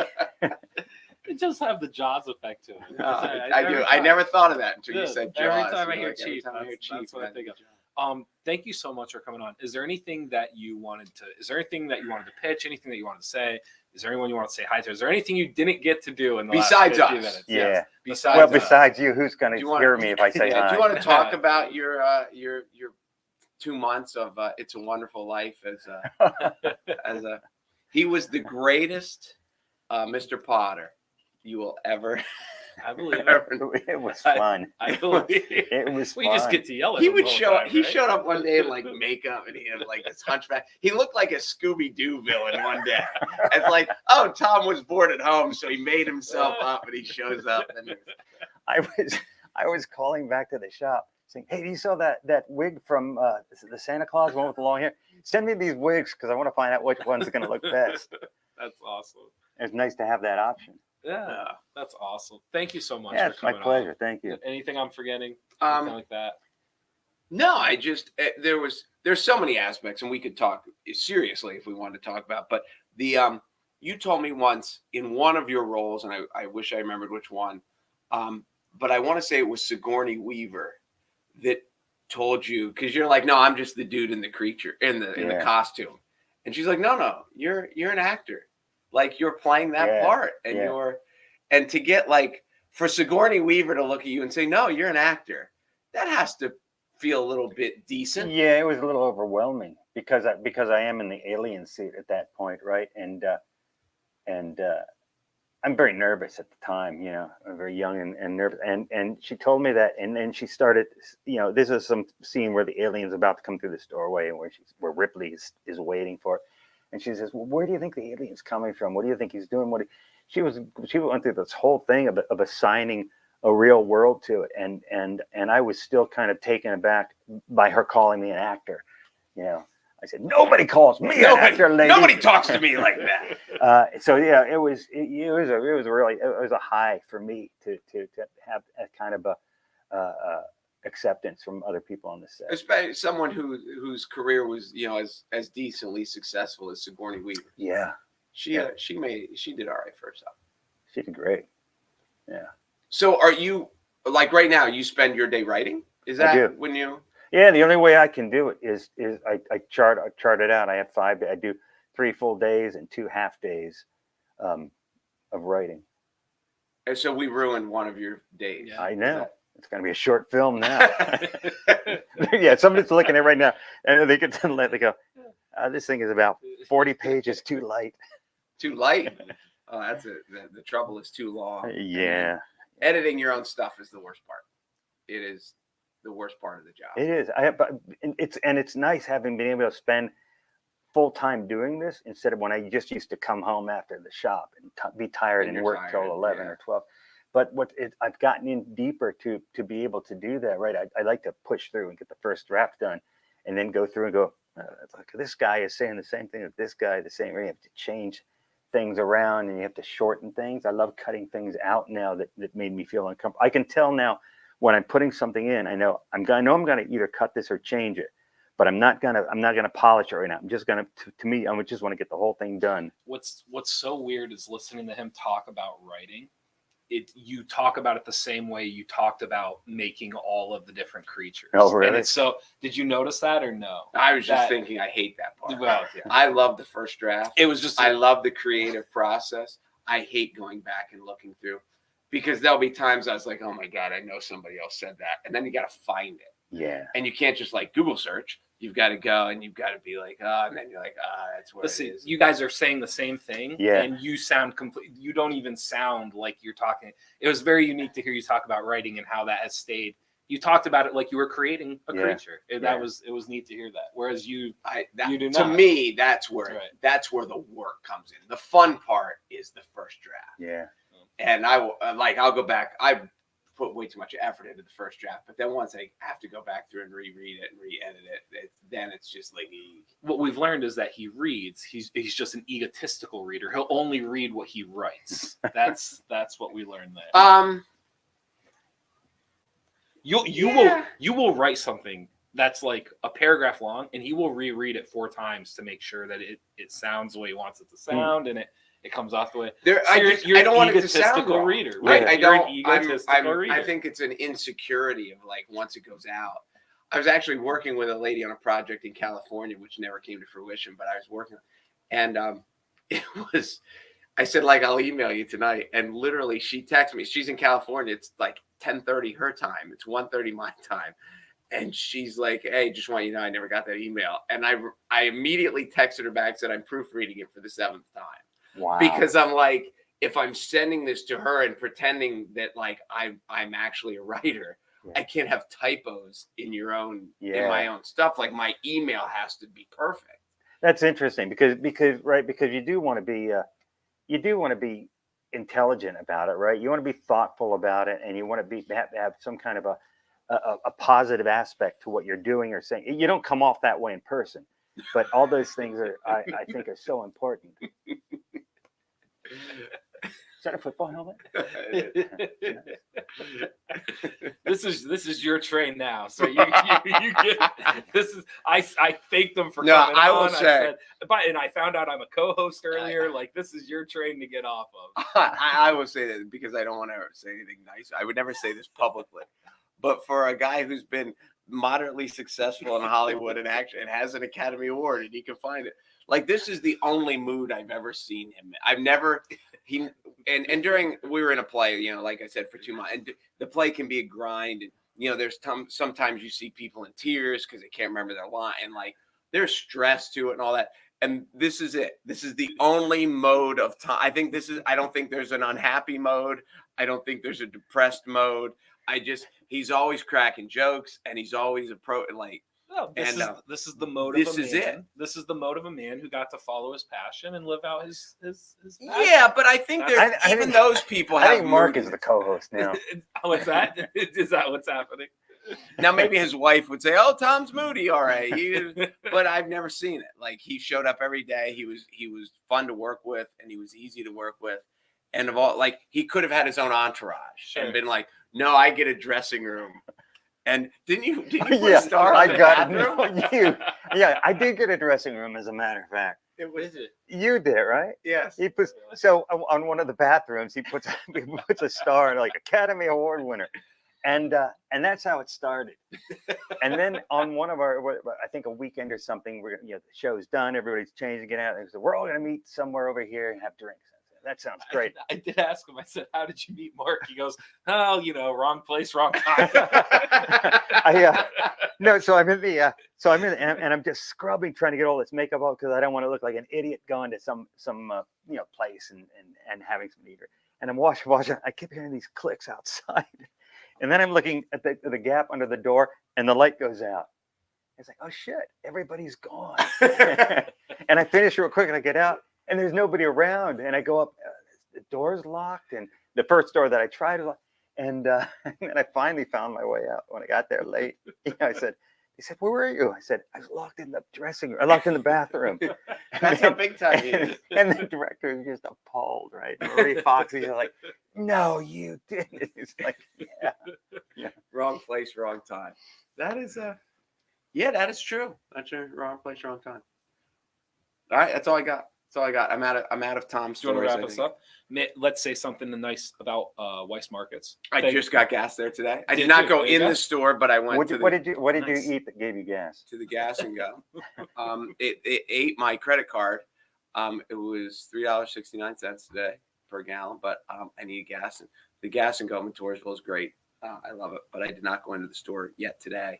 B: It does have the Jaws effect to it.
C: I do. I never thought of that until you said Jaws.
B: Every time I hear
C: Like, every
B: Chief,
C: time I hear
B: that's what I
C: man.
B: think of. Thank you so much for coming on. Is there anything that you wanted to pitch? Anything that you wanted to say? Is there anyone you want to say hi to? Is there anything you didn't get to do in the
C: Besides
B: last 50
C: us?
B: minutes?
A: Yeah.
B: Yes.
A: Besides you, who's going to hear me if I say hi?
C: Do you want to talk about your 2 months of It's a Wonderful Life as a he was the greatest Mr. Potter you will ever.
B: I believe it.
A: It was fun.
B: I believe
A: It was
B: we
A: fun.
B: just get to yell at
C: He
B: him
C: would
B: the whole
C: show.
B: time,
C: He
B: right?
C: showed up one day in like makeup, and he had like this hunchback. He looked like a Scooby Doo villain one day. It's like, oh, Tom was bored at home, so he made himself up, and he shows up. And
A: I was calling back to the shop saying, "Hey, you saw that wig from the Santa Claus, one with the long hair? Send me these wigs because I want to find out which one's going to look best."
B: That's awesome.
A: It's nice to have that option.
B: Yeah, that's awesome. Thank you so much.
A: Yeah,
B: for
A: it's my
B: coming
A: pleasure.
B: On.
A: Thank you.
B: Anything I'm forgetting? Anything like that?
C: No, I just there's so many aspects, and we could talk seriously if we wanted to talk about. But you told me once in one of your roles, and I wish I remembered which one, but I want to say it was Sigourney Weaver that told you, because you're like, no, I'm just the dude in the creature in the costume, and she's like, no, you're an actor, like you're playing that part, and and to get like for Sigourney Weaver to look at you and say, no, you're an actor, that has to feel a little bit decent.
A: Yeah, it was a little overwhelming because I am in the alien suit at that point, right? And I'm very nervous at the time, I'm very young and nervous. And she told me that, and then she started, this is some scene where the alien's about to come through this doorway and where Ripley is waiting for it. And she says, well, where do you think the alien's coming from? What do you think he's doing? She went through this whole thing of assigning a real world to it. And I was still kind of taken aback by her calling me an actor. I said, nobody calls me an actor, lady.
C: Nobody talks to me like that.
A: So yeah, it was a high for me to have a kind of a acceptance from other people on the set.
C: Especially someone whose career was as decently successful as Sigourney Weaver.
A: Yeah,
C: she did all right for herself.
A: She did great. Yeah.
C: So are you Like right now, you spend your day writing. Is
A: I do.
C: that when you?
A: Yeah, the only way I can do it is I chart it out. I have 5 days. I do 3 full days and 2 half days of writing.
C: And so we ruined one of your days.
B: Yeah.
A: I know. It's going to be a short film now. Yeah, somebody's looking at it right now, and they could they go, this thing is about 40 pages too light.
C: Too light. Oh, that's it. The trouble is too long.
A: Yeah.
C: Editing your own stuff is the worst part. It is the worst part of the job.
A: It is. But it's nice having been able to spend full time doing this instead of when I just used to come home after the shop and be tired and work till 11 or 12. But I've gotten in deeper to be able to do that. Right. I like to push through and get the first draft done, and then go through and go, look, this guy is saying the same thing as this guy. The same. You have to change things around and you have to shorten things. I love cutting things out now that made me feel uncomfortable. I can tell now when I'm putting something in. I know I'm going to either cut this or change it. But I'm not gonna polish it right now. I'm just gonna, to me, I just want to get the whole thing done.
B: What's so weird is listening to him talk about writing. You talk about it the same way you talked about making all of the different creatures.
A: Oh, really?
B: And it's so. Did you notice that or no?
C: I was just thinking, I hate that part.
B: Well, yeah.
C: I love the first draft.
B: It was just.
C: I love the creative process. I hate going back and looking through, because there'll be times I was like, oh my God, I know somebody else said that, and then you got to find it.
A: Yeah.
C: And you can't just like Google search. You've got to go and you've got to be like, and then you're like, that's what it is.
B: You guys are saying the same thing,
A: yeah.
B: And you sound complete. You don't even sound like you're talking. It was very unique to hear you talk about writing and how that has stayed. You talked about it like you were creating a creature. It was neat to hear that. Whereas you do not.
C: To me, that's where the work comes in. The fun part is the first draft.
A: Yeah.
C: And I'll go back. I put way too much effort into the first draft, but then once I have to go back through and reread it and re-edit it, then it's just like
B: what we've learned is that he reads. He's just an egotistical reader. He'll only read what he writes. That's what we learned there. You will write something that's like a paragraph long, and he will reread it 4 times to make sure that it sounds the way he wants it to sound, and it comes off the way.
C: I don't want it to sound wrong.
B: Reader,
C: right?
B: Right? You're an egotistical reader.
C: I think it's an insecurity of like once it goes out. I was actually working with a lady on a project in California, which never came to fruition, but I was working, and it was. I said, like, I'll email you tonight, and literally she texted me. She's in California. It's like 10:30 her time. It's 1:30 my time. And she's like, hey, just want you to know I never got that email. And I immediately texted her back, said I'm proofreading it for the 7th time.
A: Wow.
C: Because I'm like, if I'm sending this to her and pretending that like I'm actually a writer, I can't have typos in in my own stuff. Like my email has to be perfect.
A: That's interesting because you do want to be intelligent about it, right? You want to be thoughtful about it, and you want to have some kind of a positive aspect to what you're doing or saying. You don't come off that way in person, but all those things I think are so important. Is that a football helmet?
B: This is your train now. So you get this is I thanked them for coming
C: I
B: on.
C: will say,
B: and I found out I'm a co-host earlier. Like this is your train to get off of.
C: I will say that because I don't want to say anything nice. I would never say this publicly, but for a guy who's been moderately successful in Hollywood and has an Academy Award and he can find it. Like this is the only mood I've ever seen him. I've never and during we were in a play, like I said, for 2 months, and the play can be a grind. And there's sometimes you see people in tears because they can't remember their line, and like there's stress to it and all that. And this is it. This is the only mode of time. I don't think there's an unhappy mode. I don't think there's a depressed mode. He's always cracking jokes, and he's always
B: this is the mode of a man. This is the mode of a man who got to follow his passion and live out his passion.
C: Yeah, but I think those people
A: I think Mark is the co-host now.
B: What's that? Is that what's happening?
C: Now maybe his wife would say, "Oh, Tom's moody, all right." But I've never seen it. Like he showed up every day. He was fun to work with, and he was easy to work with. And he could have had his own entourage and been like, "No, I get a dressing room." And didn't you put a star on the bathroom?
A: Yeah, I did get a dressing room, as a matter of fact.
B: Is it?
A: You did, right?
C: Yes.
A: He puts so on one of the bathrooms. He puts a star, like Academy Award winner, And that's how it started. And then on one of our, I think a weekend or something, we're the show's done, everybody's changing, get out. So we're all gonna meet somewhere over here and have drinks. I said, that sounds great.
B: I did ask him. I said, "How did you meet Mark?" He goes, "Oh, wrong place, wrong time."
A: No, so I'm in the and I'm just scrubbing, trying to get all this makeup off because I don't want to look like an idiot going to some place and having some eater. And I'm washing. I keep hearing these clicks outside. And then I'm looking at the gap under the door, and the light goes out. It's like, oh shit, everybody's gone. And I finish real quick, and I get out, and there's nobody around. And I go up, the door's locked, and the first door that I tried is locked. And then I finally found my way out when I got there late. They said, "Where were you?" I said, "I was locked in the dressing room. I locked in the bathroom."
C: That's how big time he is.
A: And the director is just appalled, right? Marie Fox is like, "No, you didn't." It's like, yeah.
C: Wrong place, wrong time. That is that is true. That's true. Wrong place, wrong time. All right, that's all I got. I'm out of Tom's
B: Do you want
C: stories.
B: to wrap us up? Let's say something nice about Weis Markets.
C: I just got gas there today. I did not go in the store, but I went
A: What did you
B: Nice.
A: eat that gave you gas?
C: to the gas and go. It ate my credit card. It was $3.69 today per gallon, but I need gas, and the gas and go in Townsville is great. I love it, but I did not go into the store yet today.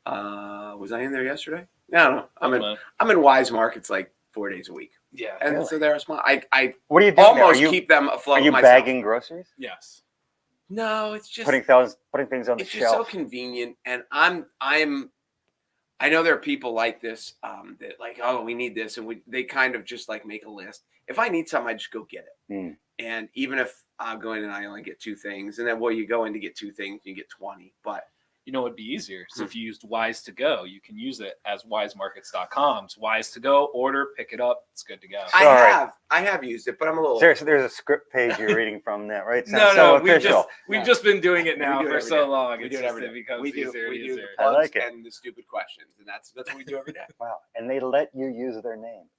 C: Was I in there yesterday? No. I'm in Weis Markets like 4 days a week.
B: Yeah.
C: And
A: Really?
C: so they're small. I
A: What are you doing?
C: almost keep them afloat.
A: Are you
C: myself.
A: bagging groceries?
B: Yes.
C: No, it's just
A: Putting things on the
C: it's just so
A: shelf.
C: convenient. And I know there are people like this that like, oh, we need this, and they kind of just like make a list. If I need something, I just go get it.
A: Mm.
C: And even if I'll go in and I only get 2 things, and then you go in to get 2 things, you get 20. But
B: It'd be easier. So if you used Weis to go, you can use it as weismarkets.com. It's Weis to go, order, pick it up. It's good to go.
C: I have used it, but I'm a little
A: Seriously, there's a script page you're reading from that, right? It
B: No,
A: sounds so
B: we've
A: official.
B: just been doing it now
C: do it
B: for
C: every
B: so
C: day.
B: long.
C: We
B: It's
C: do it
B: just
C: every
B: it
C: day.
B: becomes
C: we do
B: easier and
C: the
B: easier.
A: I like
C: plugs
A: it.
C: and the stupid questions, and that's what we do every day.
A: Wow, and they let you use their name.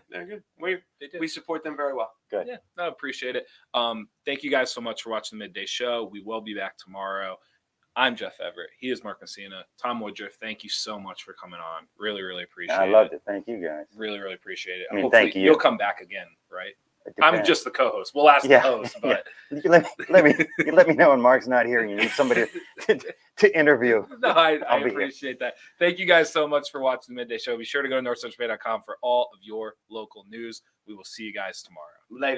C: They're good.
B: They did.
C: We support them very well.
A: Good.
B: Yeah, no, appreciate it. Thank you guys so much for watching the Midday Show. We will be back tomorrow. I'm Jeff Everett. He is Mark Messina. Tom Woodruff, thank you so much for coming on. Really, really appreciate it.
A: I loved it. Thank you guys.
B: Really, really appreciate it.
A: I mean,
B: Hopefully
A: thank you.
B: You'll come back again, right?
A: It
B: I'm
A: depends.
B: just the co-host. We'll ask
A: Yeah,
B: the host, but
A: You let me know when Mark's not here and you need somebody to interview.
B: no, I
A: I'll be here.
B: appreciate that. Thank you guys so much for watching the Midday Show. Be sure to go to NorthcentralPa.com for all of your local news. We will see you guys tomorrow.
C: Later.